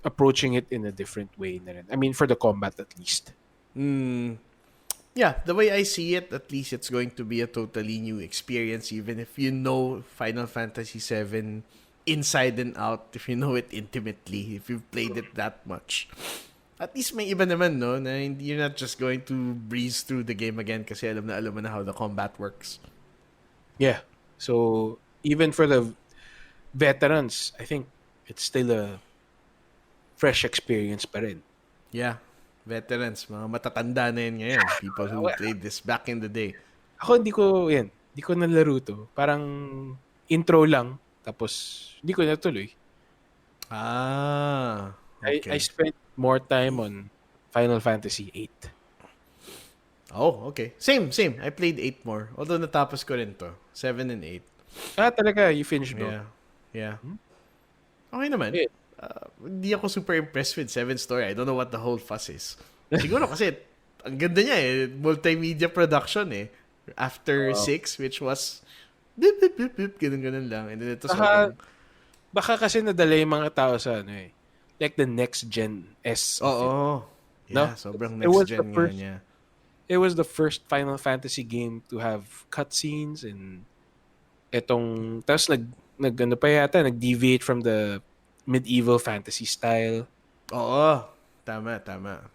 approaching it in a different way na rin. I mean, for the combat at least. Mm. Yeah, the way I see it, at least it's going to be a totally new experience, even if you know Final Fantasy VII inside and out, if you know it intimately, if you've played it that much. At least may iba naman, no? Na you're not just going to breeze through the game again kasi alam mo na how the combat works. Yeah. So, even for the veterans, I think it's still a fresh experience pa rin. Yeah. Veterans, mga matatanda na yun ngayon. People who played this back in the day. Ako hindi ko nalaro to. Parang intro lang, tapos hindi ko natuloy. Ah, okay. I spent more time on Final Fantasy 8. Oh, okay. Same. I played 8 more. Although natapos ko rin to. 7 and 8. Talaga, you finished both? Yeah. Okay naman. Yeah. Hindi ako super impressed with 7 story. I don't know what the whole fuss is. Siguro kasi ang ganda niya multimedia production after 6, which was beep, beep, beep, beep, ganun lang. And then ito baka kasi nadala yung mga tao sa like the next gen S. Oo. Yeah, No? sobrang next gen nga niya. It was the first Final Fantasy game to have cutscenes and tapos nag-deviate from the medieval fantasy style. Oo. Tama.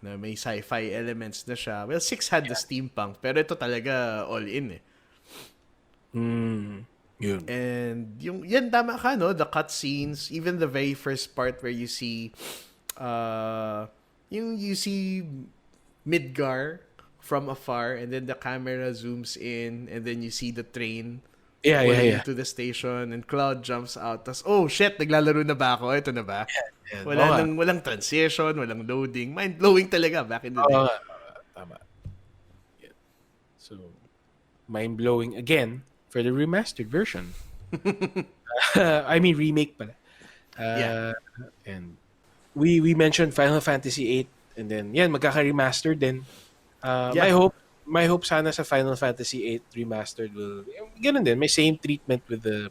Na may sci-fi elements na siya. Well, 6 had the steampunk, pero ito talaga all in Yun. And yan tama ka, no? The cutscenes, even the very first part where you see you see Midgar from afar and then the camera zooms in and then you see the train pulling into the station and Cloud jumps out. Tas, oh shit, naglalaro na ba ako? Ito na ba? Yeah. Walang transition, walang loading. Mind-blowing talaga back in the day. Tama. Yeah. So, mind-blowing again for the remastered version. I mean, remake pala. And we mentioned Final Fantasy 8 and then, magkaka-remastered din. My hope sana sa Final Fantasy 8 Remastered will ganun din, may same treatment with the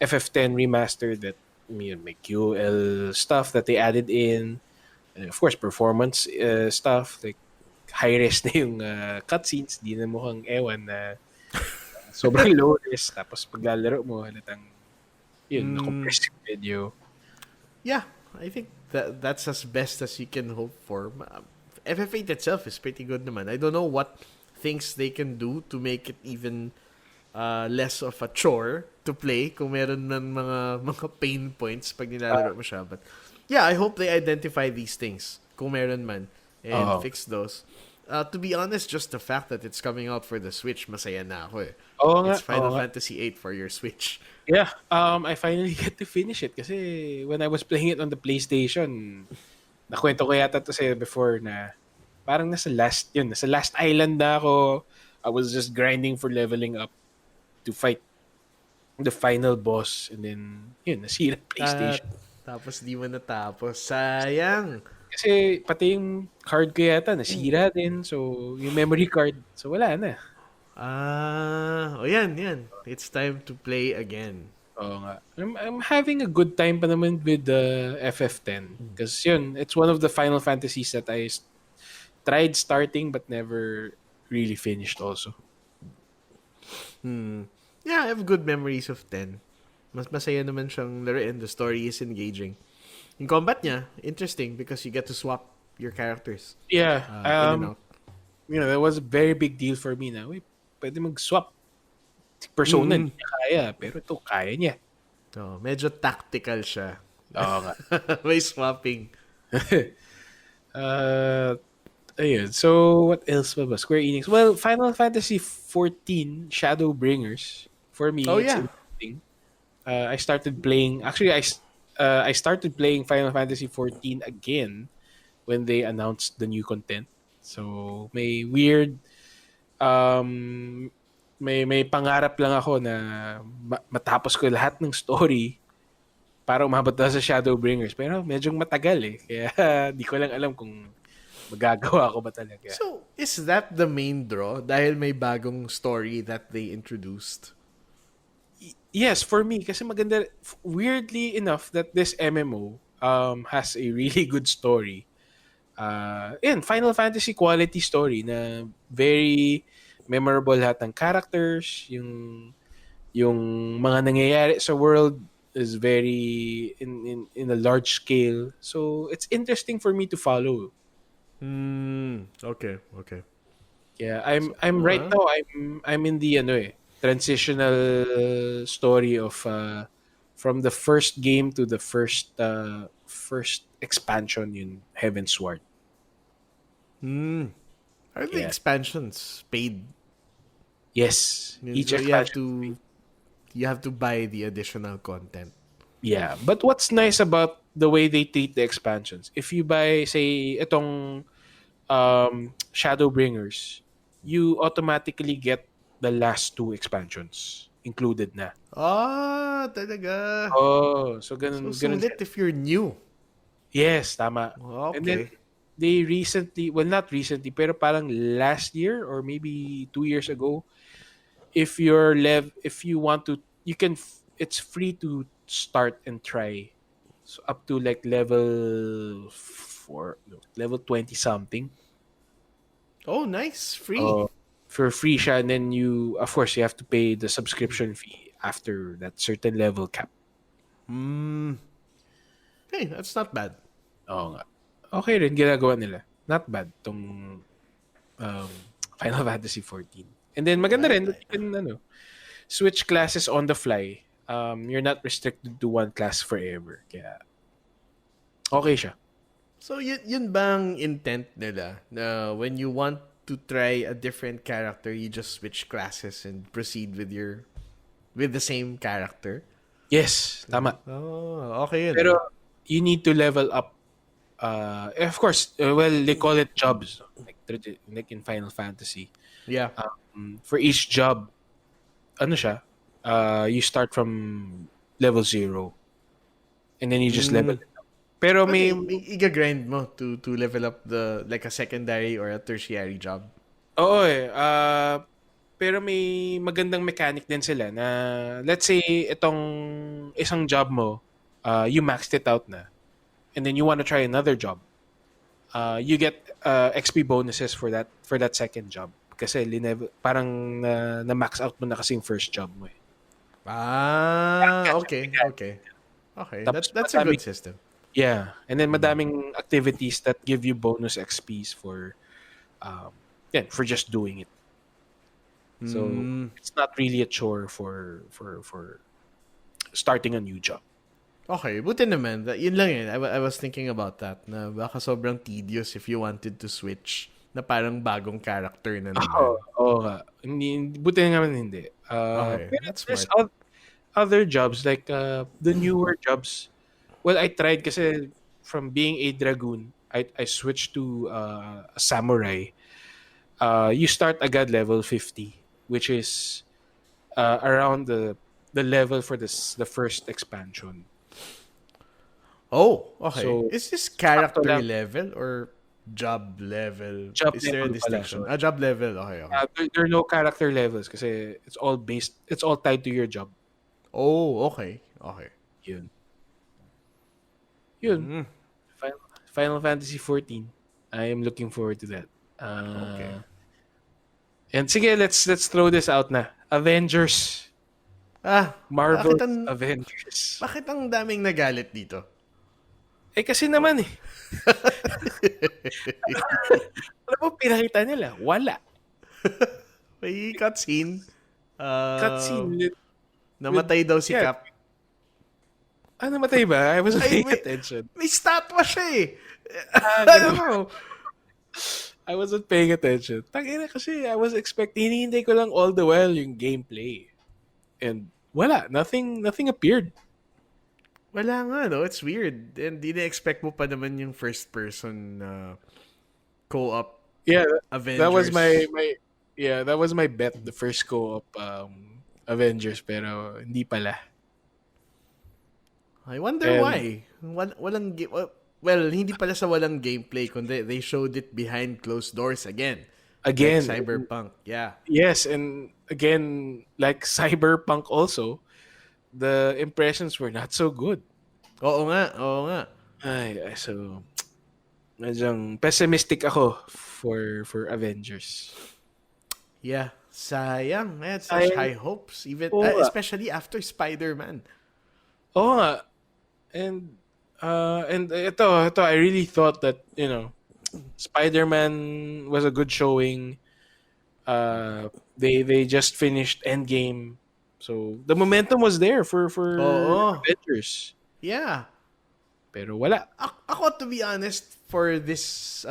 FF10 Remastered that may QL stuff that they added in, and of course performance stuff like high-res na yung cutscenes, di na mukhang ewan na sobrang low-res, tapos paglalaro mo halatang na-compress yung video. Yeah, I think that's as best as you can hope for. FF8 itself is pretty good naman. I don't know what things they can do to make it even less of a chore to play kung meron ng mga pain points pag nilalaro mo siya. But yeah, I hope they identify these things kung meron man and fix those. To be honest, just the fact that it's coming out for the Switch, masaya na ako It's Final Fantasy 8 for your Switch. Yeah, I finally get to finish it kasi when I was playing it on the PlayStation, nakwento ko yata to sa'yo before na parang nasa last island na ako. I was just grinding for leveling up to fight the final boss and then nasira PlayStation. Tapos di mo natapos. Sayang. Kasi pati yung card ko yata nasira din. So, yung memory card. So, wala na. Yan. It's time to play again. Oo nga. I'm having a good time pa naman with the FF10. Because it's one of the Final Fantasies that I tried starting but never really finished also. Yeah, I have good memories of 10. Mas masaya naman siyang laruin. The story is engaging. Yung combat niya, interesting because you get to swap your characters. Yeah. In and out. That was a very big deal for me na, pwede mag-swap. Persona hindi niya kaya, pero ito, kaya niya. Medyo tactical siya. Oo nga. May swapping. Ayun. So, what else ba? Square Enix. Well, Final Fantasy 14 Shadowbringers. For me, it's interesting. I started playing... Actually, I started playing Final Fantasy 14 again when they announced the new content. So um may pangarap lang ako na matapos ko lahat ng story para umabot na sa Shadowbringers. Pero medyo matagal eh. Kaya di ko lang alam kung magagawa ko ba talaga. So, is that the main draw? Dahil may bagong story that they introduced? Yes, for me, kasi maganda, weirdly enough, that this MMO has a really good story. Final Fantasy quality story na very memorable lahat ng characters, yung mga nangyayari sa world is very in a large scale. So it's interesting for me to follow. Okay, okay. Yeah, So, I'm right now I'm in the transitional story of from the first game to the first expansion in Heaven's Sword. are the Yeah. expansions paid? Yes, each So expansion. you have to buy the additional content. Yeah, but what's nice about the way they treat the expansions? If you buy say itong Shadowbringers, you automatically get the last two expansions included na. Ah, talaga. Oh, so So ganun sulit sila. if you're new. Yes, tama. And then Okay. they recently, well not recently, pero parang last year or maybe 2 years ago, if you want to, it's free to start and try. So up to like level 4, no, level 20 something. Oh, nice. Free. Uh, for free siya, and then of course, you have to pay the subscription fee after that certain level cap. Hey, that's not bad. Oo nga. Okay rin, ginagawa nila. Not bad tong um, Final Fantasy 14. And then maganda rin that you can switch classes on the fly. You're not restricted to one class forever. Kaya okay siya. So yun bang intent nila na when you want to try a different character, you just switch classes and proceed with the same character? Yes, tama. Oh, okay yun. Pero you need to level up. Of course, well, they call it jobs. Like in Final Fantasy. Yeah. For each job, ano siya, you start from level 0. And then you just level it up. Pero But i-grind mo to level up the like a secondary or a tertiary job. oo eh. Pero may magandang mechanic din sila na let's say itong isang job mo, you maxed it out na. And then you want to try another job. You get XP bonuses for that second job kasi parang na max out mo na kasi yung first job mo eh. Ah, okay, okay. Okay, Tapos that's a good system. yeah, and then madaming activities that give you bonus XPs for just doing it. So it's not really a chore for starting a new job. Okay, buti naman. Yun lang yun. I was thinking about that. Na baka sobrang tedious if you wanted to switch na parang bagong character na naman. Oo nga. Buti nga naman hindi. Okay, Pero that's there's smart. other jobs like the newer jobs. Well, I tried kasi from being a dragoon, I switched to a samurai. You start agad level 50, which is around the level for the first expansion. Oh, okay. So, Is this sakto character lang. level or job level? Job Is there a level pala. distinction? So, Job level. Okay, okay. there are no character levels kasi it's all tied to your job. Oh, okay. Okay. Yun. Yun. Final Fantasy 14. I am looking forward to that. Okay. And sige, let's throw this out na. Avengers. Marvel's Avengers. bakit ang daming nagalit dito? Eh kasi naman eh. Alam mo, pinakita nila. Wala. May cutscene. Cutscene. Namatay daw si yeah. Cap. Namatay ba? I wasn't Ay, paying attention. May statwa siya eh. Ganun. I wasn't paying attention. Tangina kasi I was expecting, hinihintay ko lang all the while yung gameplay. And wala, nothing appeared. Wala nga, no? It's weird. And di na-expect mo pa naman yung first person co-op Yeah, that was Avengers. that was my bet, the first co-op Avengers, pero hindi pala. I wonder And why. Well, hindi pala sa walang gameplay, kundi they showed it behind closed doors again. Like again, Cyberpunk. Yeah. yes, and again, like Cyberpunk also, the impressions were not so good. Oo nga, oo nga. So medyong pessimistic ako for Avengers. Yeah. Sayang. I had such Sayang. high hopes. Even, Oo nga. especially after Spider-Man. Oo nga. And ito, I really thought that, Spider-Man was a good showing. They just finished Endgame. So the momentum was there for Oo. Avengers. Yeah. Pero wala. Ako, to be honest, for this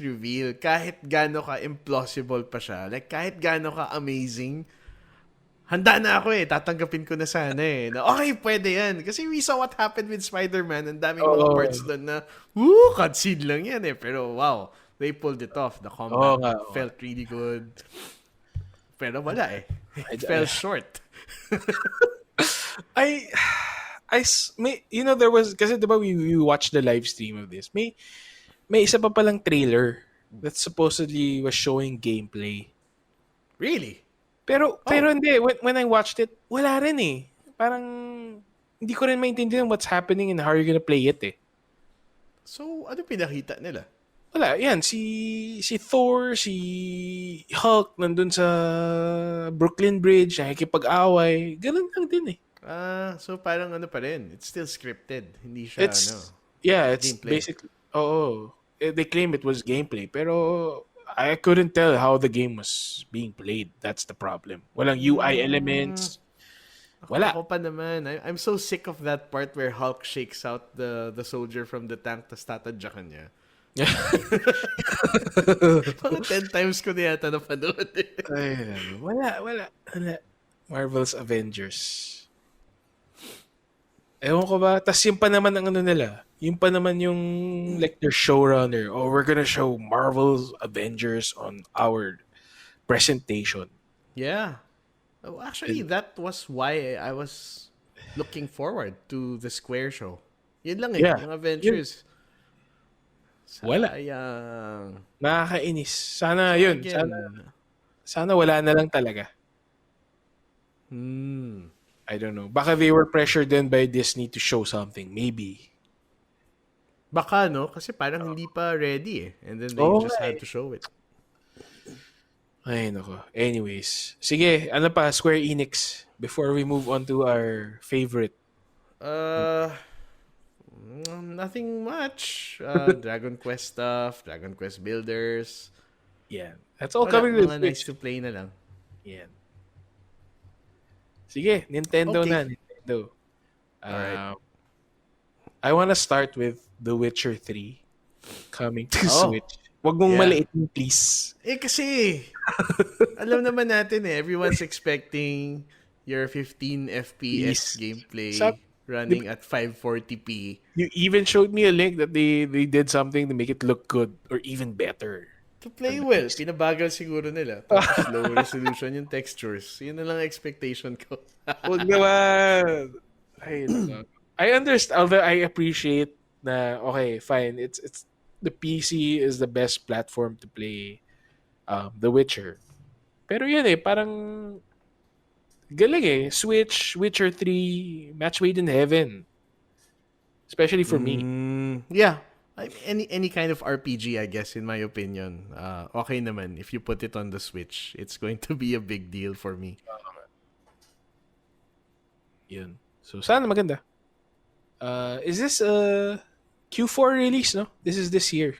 reveal, kahit gaano ka implausible pa siya, like kahit gaano ka amazing, handa na ako eh. Tatanggapin ko na sana eh. Na, okay, pwede yan. Kasi we saw what happened with Spider-Man. Ang daming mga parts Oo. doon na, cutscene lang yan eh. Pero wow, they pulled it off. The Oo combat nga. Oo nga. felt really good. Pero wala eh. I, It fell short. I, there was, kasi diba we watched the live stream of this. May isa pa palang trailer that supposedly was showing gameplay. Really? Pero Oh, hindi, when I watched it, wala rin eh. Parang hindi ko rin maintindihan what's happening and how you're gonna play it eh. so ano pinakita nila? Wala, yan, si Thor, si Hulk nandun sa Brooklyn Bridge, nakikipag-away. Ganun lang din eh. So parang ano pa rin. It's still scripted. Hindi siya, It's it's gameplay. basically they claim it was gameplay, pero I couldn't tell how the game was being played. That's the problem. Walang UI Mm, elements. ako Wala. pa naman. I'm so sick of that part where Hulk shakes out the soldier from the tank tas tatadyakan niya. Mga 10 times ko na yata napanood eh. Ay, wala. Marvel's Avengers. Ewan ko ba? Tas yung pa naman ang ano nila. Yung pa naman yung like their showrunner. Oh, we're gonna show Marvel's Avengers on our presentation. Yeah. Oh, actually, And, that was why I was looking forward to the Square show. Yun lang eh, yeah. yung Yun. Avengers. Wala. Sayang. Nakakainis. Sana So yun. Sana, again, sana wala na lang talaga. hmm. I don't know. Baka they were pressured then by Disney to show something. Maybe. Baka no, kasi parang hindi pa ready eh. And then they Oo nga just eh. had to show it. Ay, nako. Anyways. Sige, ano pa? Square Enix. Before we move on to our favorite. Uh, Nothing much. Dragon Quest stuff, Dragon Quest builders. Yan. That's all Wala, coming to the mga nice Switch. to play na lang. Yan. Sige, Nintendo Okay. na. Nintendo. Alright. I wanna start with The Witcher 3 coming to Oh, Switch. Wag mong yeah. maliitin, please. Kasi, alam naman natin eh, everyone's expecting your 15 FPS Please. gameplay Sab- running at 540p. You even showed me a link that they did something to make it look good or even better. To play well, pinabagal siguro nila. Tapos low resolution yung textures. Yun na lang expectation ko. Wag naman. Ay, nako. I understand, although I appreciate na, okay, fine. It's the PC is the best platform to play The Witcher. Pero yun eh, parang galing eh. Switch, Witcher 3, match made in heaven. Especially for me. Yeah. Any kind of RPG, I guess, in my opinion, okay naman. If you put it on the Switch, it's going to be a big deal for me. Yun. So, sana maganda. Is this a Q4 release, no? This is this year.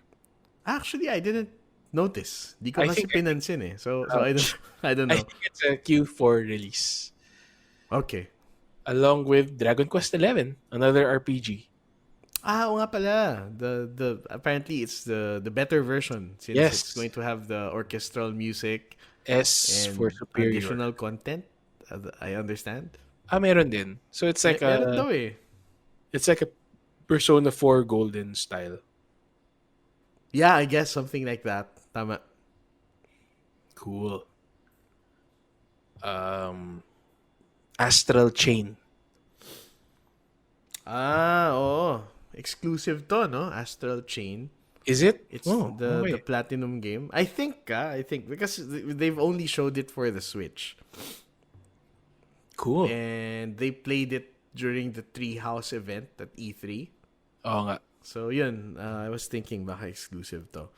Actually, I didn't notice. Di ko I kasi think pinansin eh. So I don't I know. think it's a Q4 release. Okay. Along with Dragon Quest 11, another RPG. Oo nga pala. The apparently it's the better version since it's Yes. going to have the orchestral music S for and superior. additional content. I understand. Meron din. So it's like Meron a daw eh. It's like a Persona 4 Golden style. Yeah, I guess something like that. Tama. Cool. Astral Chain. Oo. Exclusive to, no? Astral Chain. Is it? It's Oh, the okay. platinum game. I think because they've only showed it for the Switch, Cool. and they played it during the Treehouse event at E3. Oo nga. So yun, I was thinking baka exclusive to.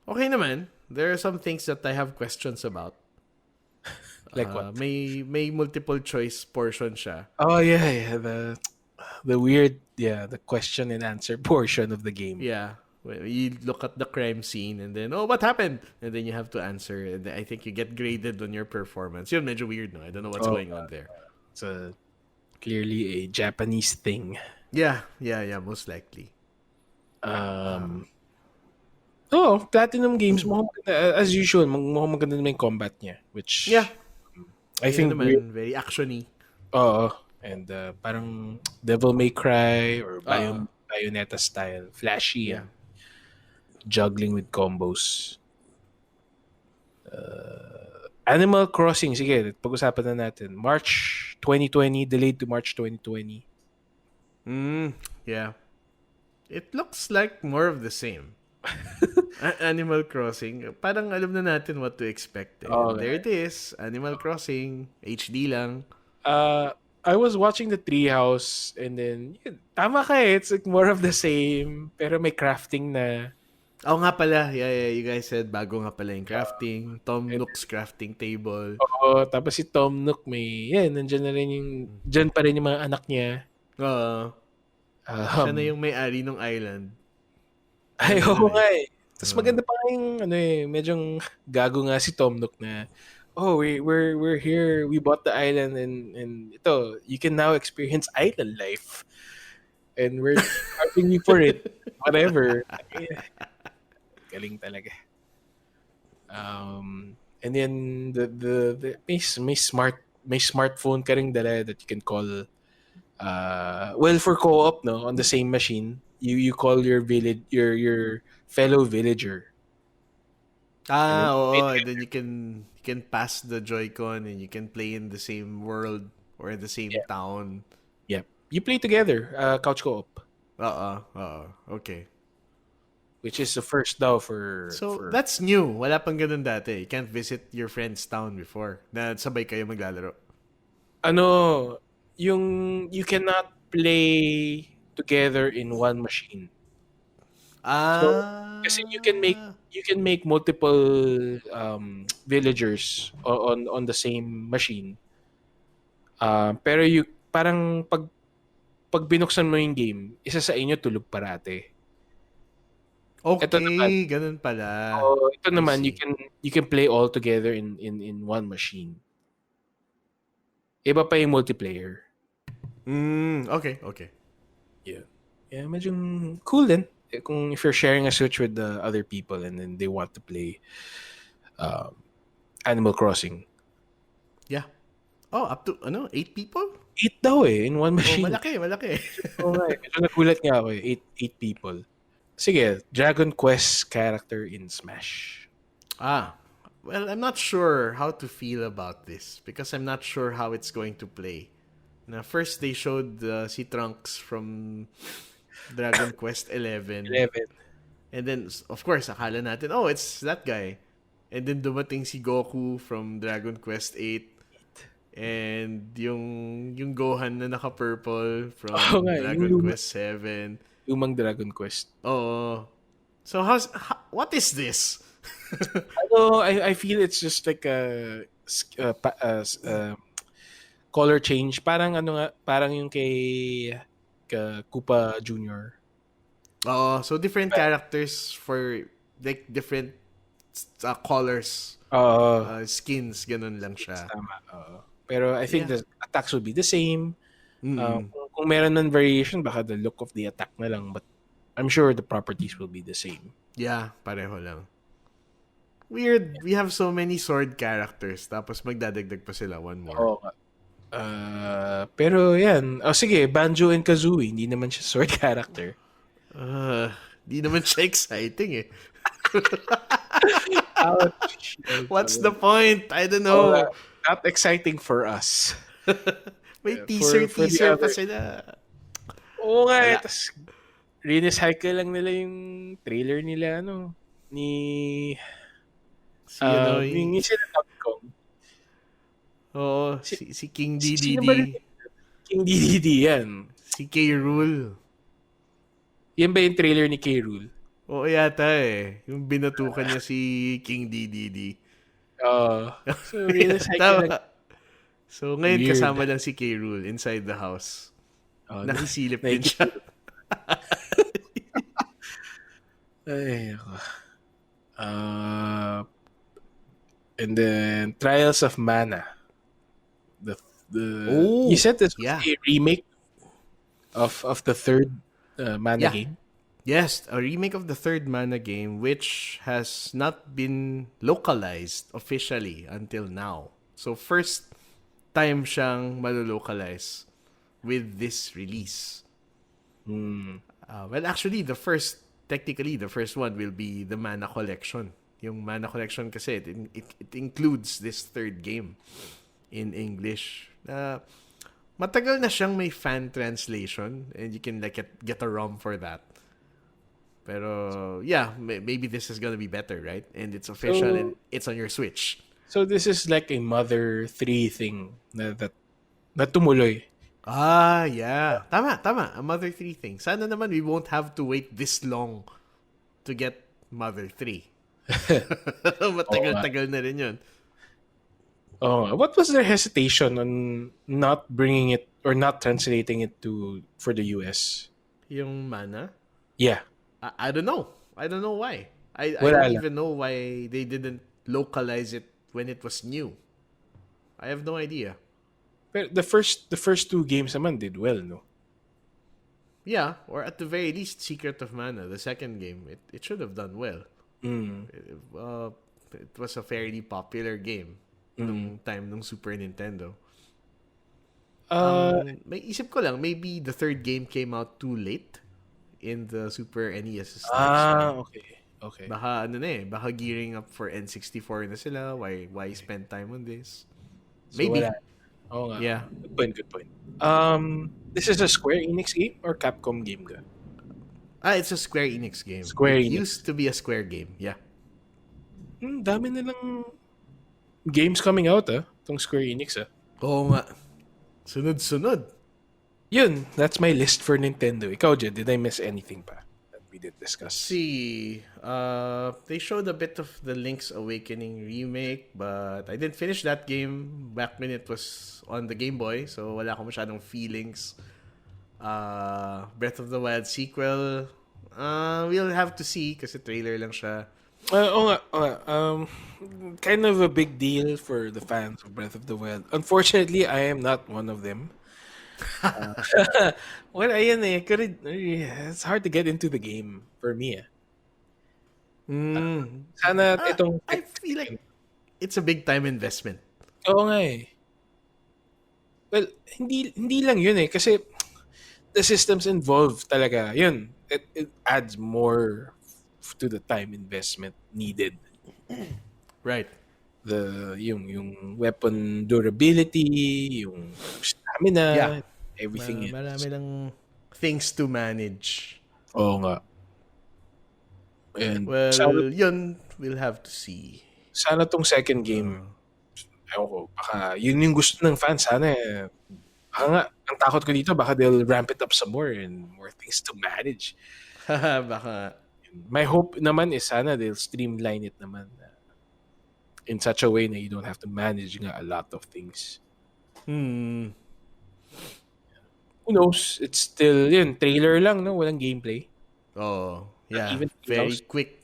Okay naman. There are some things that I have questions about. Like what? May multiple choice portion siya. Oh yeah, yeah. The weird, yeah, the question and answer portion of the game. Yeah. Well, you look at the crime scene and then, oh, what happened? And then you have to answer. And I think you get graded on your performance. Yun, medyo weird, no? I don't know what's Oh, going on there. it's clearly a Japanese thing. Yeah, most likely. Platinum Games, mukhang maganda. As usual, mukhang maganda naman yung combat niya. Which, Yeah. I Yun think, naman, very actiony. and parang Devil May Cry or Oo. Bayonetta style. Flashy Yeah. and juggling with combos. Animal Crossing, sige, pag-usapan na natin. March 2020, delayed to March 2020. Yeah. It looks like more of the same. Animal Crossing. Parang alam na natin what to expect. And there it is. Animal Crossing. HD lang. I was watching the Treehouse and then, yun, tama ka eh. It's like more of the same, pero may crafting na. Oo nga pala. Yeah. You guys said bago nga pala yung crafting. Tom And, Nook's crafting table. tapos si Tom Nook nandiyan na rin dyan pa rin yung mga anak niya. Oo. Siya na yung may-ari ng island. Ay, oo nga eh. Tapos maganda pa yung, medyong gago nga si Tom Nook na, we're here, we bought the island and ito, you can now experience island life. And we're charging you for it. Whatever. Galing talaga. And then the may smartphone ka ring dala that you can call for co-op no on the same machine you call your village your fellow villager. Oo. And then you can pass the Joy-Con and you can play in the same world or in the same town. Yep. You play together, couch co-op. Oo. Okay. Which is the first daw for... That's new. Wala pang ganun dati. You can't visit your friend's town before. Na sabay kayo maglalaro. You cannot play together in one machine. Kasi you can make multiple villagers on the same machine. Pero parang pag binuksan mo yung game, isa sa inyo tulog parate. Okay, ito naman, ganun pala. Ito naman you can play all together in one machine. Iba pa yung multiplayer. Okay. Yeah, medyo cool din. If you're sharing a Switch with the other people and then they want to play Animal Crossing. Yeah. Up to 8 people? 8 daw in one machine. Malaki. Medyo nagulat nga ako 8 people. Sige, Dragon Quest character in Smash. Well, I'm not sure how to feel about this because I'm not sure how it's going to play. Now, first they showed si Trunks from Dragon Quest 11. And then, of course, akala natin, it's that guy. And then dumating si Goku from Dragon Quest 8. And yung Gohan na naka-purple from Dragon Quest 7. Lumang Dragon Quest. Oo. So, what is this? I feel it's just like a color change. Parang yung kay Koopa Jr. So different characters for like different colors. Skins, ganun lang siya. Tama. Pero I think the attacks will be the same. Kung meron ng variation, baka the look of the attack na lang. But I'm sure the properties will be the same. Yeah, pareho lang. Weird. We have so many sword characters. Tapos magdadagdag pa sila one more. Pero yan. Oh, sige, Banjo and Kazooie. Hindi naman siya sword character. Uh, di naman siya exciting eh. Ouch. What's the point? I don't Oh, know. not exciting for us. May For the teaser pa other. sila. Oo nga eh. Wala. Tas, recycle lang nila yung trailer nila, ano, ni, Si ano, yung sila Capcom. oo, Si, si King sino DDD. ba rin? King DDD yan. Si K. Rool. Yan ba yung trailer ni K. Rool? Oo yata eh. Yung binatukan niya si King DDD. So, Yeah, recycle lang. tama. So, ngayon Weird. kasama lang si K. Rool inside the house. Oh, Nakisilip din siya. nakikita. Ay, ako. Uh, and then, Trials of Mana. You Oh, said this was yeah. a remake of the third Mana Yeah. game? Yes, a remake of the third Mana game, which has not been localized officially until now. So, first time siyang malolocalize with this release. Well, actually, technically, the first one will be the Mana Collection. Yung Mana Collection kasi, it includes this third game in English. Matagal na siyang may fan translation and you can like get a ROM for that. Pero, yeah, maybe this is gonna be better, right? And it's official and So, it's on your Switch. so this is like a Mother 3 thing na tumuloy. Yeah. Tama. A Mother 3 thing. Sana naman we won't have to wait this long to get Mother 3. Oo nga. Matagal-tagal na rin yun. Oh, what was their hesitation on not bringing it or not translating it for the US? Yung Mana? Yeah, I don't know. I don't know why. I wala don't lang. even know why they didn't localize it when it was new. I have no idea. Pero the first two games naman did well, no? Yeah, or at the very least, Secret of Mana, the second game, it should have done well. It was a fairly popular game nung time ng Super Nintendo. May isip ko lang, maybe the third game came out too late in the Super NES's lifespan. Okay. Baka baka gearing up for N64 na sila. Why spend time on this? So Maybe. wala. Oo nga. Yeah. Good point. This is a Square Enix game or Capcom game ka? It's a Square Enix game. Square It Enix. used to be a Square game. Yeah. Dami nilang games coming out, tong Square Enix, Oo nga. Sunod-sunod. Yun, that's my list for Nintendo. Ikaw, Jed, did I miss anything pa that we did discuss? See, they showed a bit of the Link's Awakening remake, but I didn't finish that game back when it was on the Game Boy, so wala akong masyadong feelings. Breath of the Wild sequel, we'll have to see kasi trailer lang siya. Oo nga. Kind of a big deal for the fans of Breath of the Wild. Unfortunately, I am not one of them. Well, ayan it's hard to get into the game for me. Sana itong... I feel like it's a big time investment. Oo nga eh. Well, hindi lang yun eh. Kasi the systems involved talaga. Yun. It adds more to the time investment needed. Right. Yung weapon durability, yung stamina, Yeah. everything Marami lang things to manage. Oo nga. And Well, yun, we'll have to see. sana tong second game, ewan ko, baka yun yung gusto ng fans. Sana baka nga, ang takot ko dito, baka they'll ramp it up some more and more things to manage. Baka. My hope naman is sana they'll streamline it naman in such a way na you don't have to manage nga a lot of things. Who knows? It's still, trailer lang, no? Walang gameplay. Oh, yeah. Even Very else. quick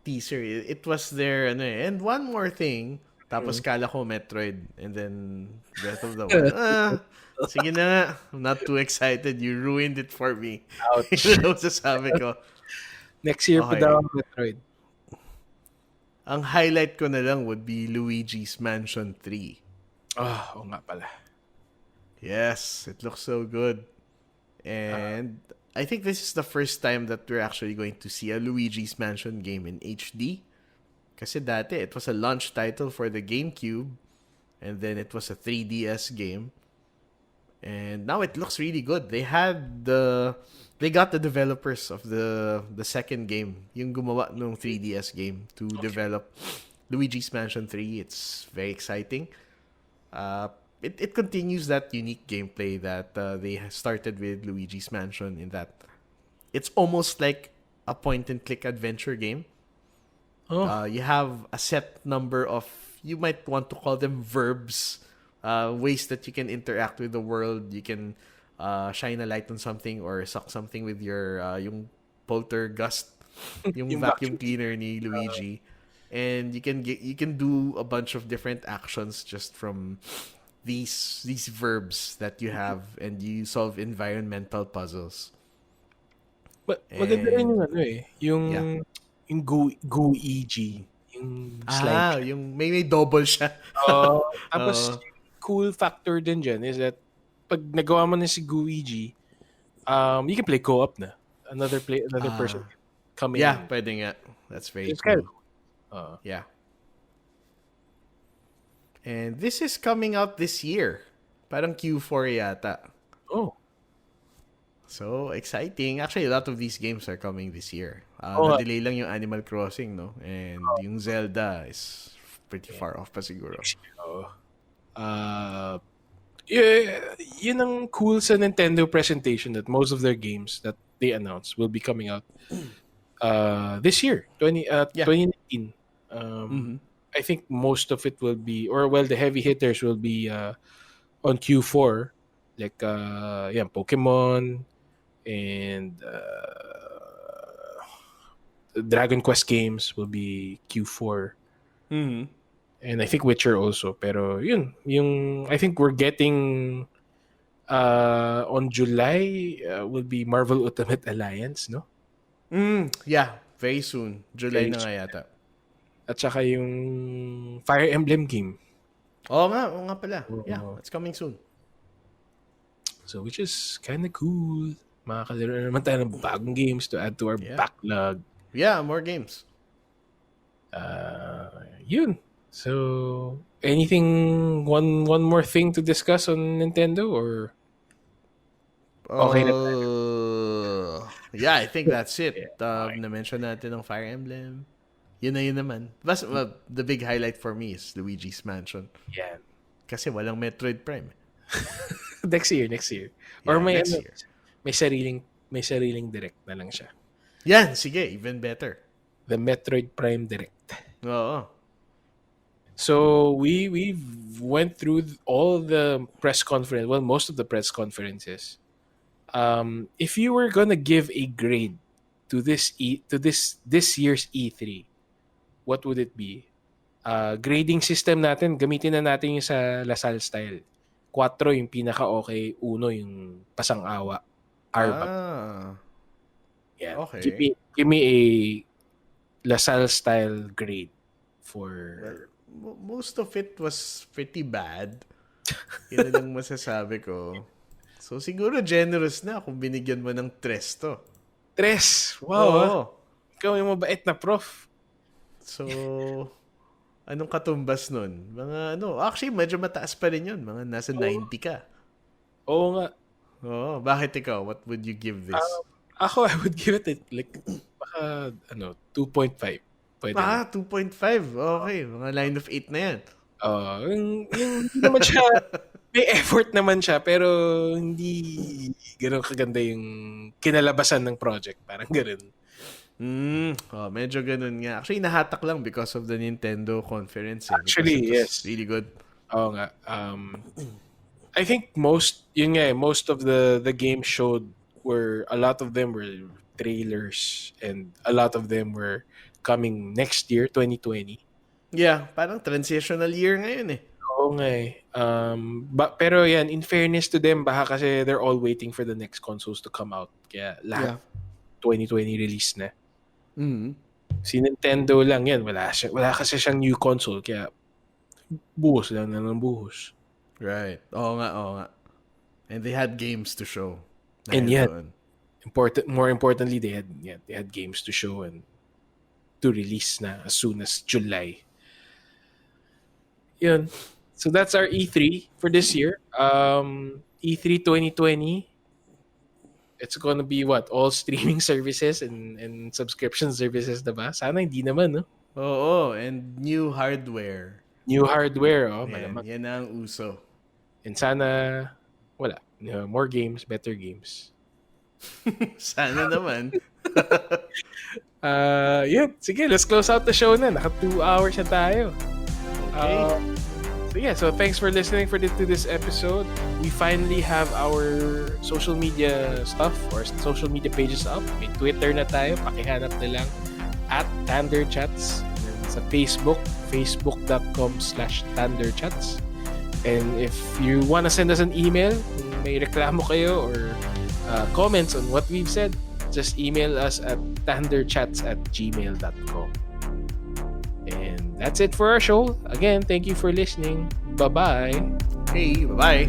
teaser. It was there, and one more thing. Tapos kala ko Metroid, and then Breath of the Wild. Sige na nga. I'm not too excited. You ruined it for me. Ouch. Yun ang sasabi ko. Next year pa Okay. daw ang Metroid. Ang highlight ko na lang would be Luigi's Mansion 3. Oo nga pala. Yes, it looks so good. Uh, And I think this is the first time that we're actually going to see a Luigi's Mansion game in HD. Kasi dati, it was a launch title for the GameCube, and then it was a 3DS game. And now it looks really good. They got the developers of the second game, yung gumawa nung 3DS game, to develop Luigi's Mansion 3. It's very exciting. It continues that unique gameplay that they started with Luigi's Mansion, in that it's almost like a point and click adventure game. oh, You have a set number of, you might want to call them verbs, ways that you can interact with the world. You can shine a light on something or suck something with your yung poltergust, yung yung vacuum vacuum. cleaner ni Luigi. And you can do a bunch of different actions just from these verbs that you have, and you solve environmental puzzles. Maganda rin And yung ano eh, yung yeah. GUEG, yung slide Ah, siya. yung may double siya. Tapos Oo. cool factor din dyan is that pag nagawa mo na si GUEG, you can play co-op na. Another person Ah, can come in yeah, and pwede nga. That's very it's kind of cool. cool. Uh, Yeah. And this is coming out this year. Parang Q4 yata. oh, So, exciting. Actually, a lot of these games are coming this year. oo nga. Na-delay lang yung Animal Crossing, no? And yung Zelda is pretty Yeah, far off pa siguro. next year. Oo. Uh, yun ang cool sa Nintendo presentation that most of their games that they announced will be coming out this year, Yeah. 2019. Mm-hmm. I think most of it will be, or well, the heavy hitters will be on Q4, like yeah, Pokemon and Dragon Quest games will be Q4, Mm-hmm. and I think Witcher also. Pero yun, yung I think we're getting on July will be Marvel Ultimate Alliance, no? Yeah, very soon. July Very na nga soon. yata. At saka yung Fire Emblem game. Oo nga pala. Yeah, Oo. it's coming soon. So which is kind of cool. Makakalaro na naman tayo ng bagong games to add to our Yeah. backlog. Yeah, more games. Yun. So anything, one more thing to discuss on Nintendo or okay na tayo? Yeah, I think that's Yeah, it. okay. Na-mention natin ng Fire Emblem. Yun naman. Well, the big highlight for me is Luigi's Mansion. Yan. Kasi walang Metroid Prime. Next year. Or Yeah, next year. may sariling direct na lang siya. Yan, sige, even better. The Metroid Prime Direct. Oo. So we went through all the press conference, well, most of the press conferences. If you were gonna give a grade to this year's E3, what would it be? Grading system natin, gamitin na natin yung sa Lasal style. 4 yung pinaka-okay, 1 yung pasang-awa. Arbag. Ah, Yeah. okay. Give me a Lasal style grade for Well, most of it was pretty bad. Yun na lang masasabi ko. So, siguro generous na kung binigyan mo ng 3 to. 3. Wow, Oo. ikaw yung mabait na prof. So, anong katumbas nun? Actually, medyo mataas pa rin yun. Mga nasa 90 ka. Oo nga. Oo, bakit ikaw? What would you give this? Ako, I would give it like, baka, 2.5. Pwede na. 2.5. Okay, mga line of 8 na yan. Yung hindi naman siya, may effort naman siya, pero hindi gano'n kaganda yung kinalabasan ng project. Parang gano'n. Medyo ganun nga. Actually, nahatak lang because of the Nintendo conference. Because Actually, it was yes. really good. Oo nga. I think most of the games showed were, a lot of them were trailers and a lot of them were coming next year, 2020. Yeah, parang transitional year ngayon eh. Oo nga eh. Pero yan, in fairness to them, baka kasi they're all waiting for the next consoles to come out. Kaya lahat 2020 release na. Mm-hmm. Si Nintendo lang yan. Wala kasi siyang new console. Kaya buhos lang na ng buhos. Right. Oo nga. And they had games to show. And Dahil yet, doon. more importantly, they had games to show and to release na as soon as July. Yun. So that's our E3 for this year. E3 2020. It's gonna be what? All streaming services and subscription services, diba? Sana hindi naman, no? Oo, and new hardware. New hardware, oh, Yan, malamang. yan ang uso. And sana, wala. More games, better games. Sana naman. Yun. Sige, let's close out the show na. Naka 2 hours na tayo. Okay. So thanks for listening to this episode. We finally have our social media stuff or social media pages up. May Twitter na tayo. Pakihanap na lang at Tander Chats. And sa Facebook, facebook.com/TanderChats. And if you wanna send us an email, kung may reklamo kayo or comments on what we've said, just email us at tanderchats@gmail.com. And that's it for our show. Again, thank you for listening. Bye-bye. Hey, bye-bye.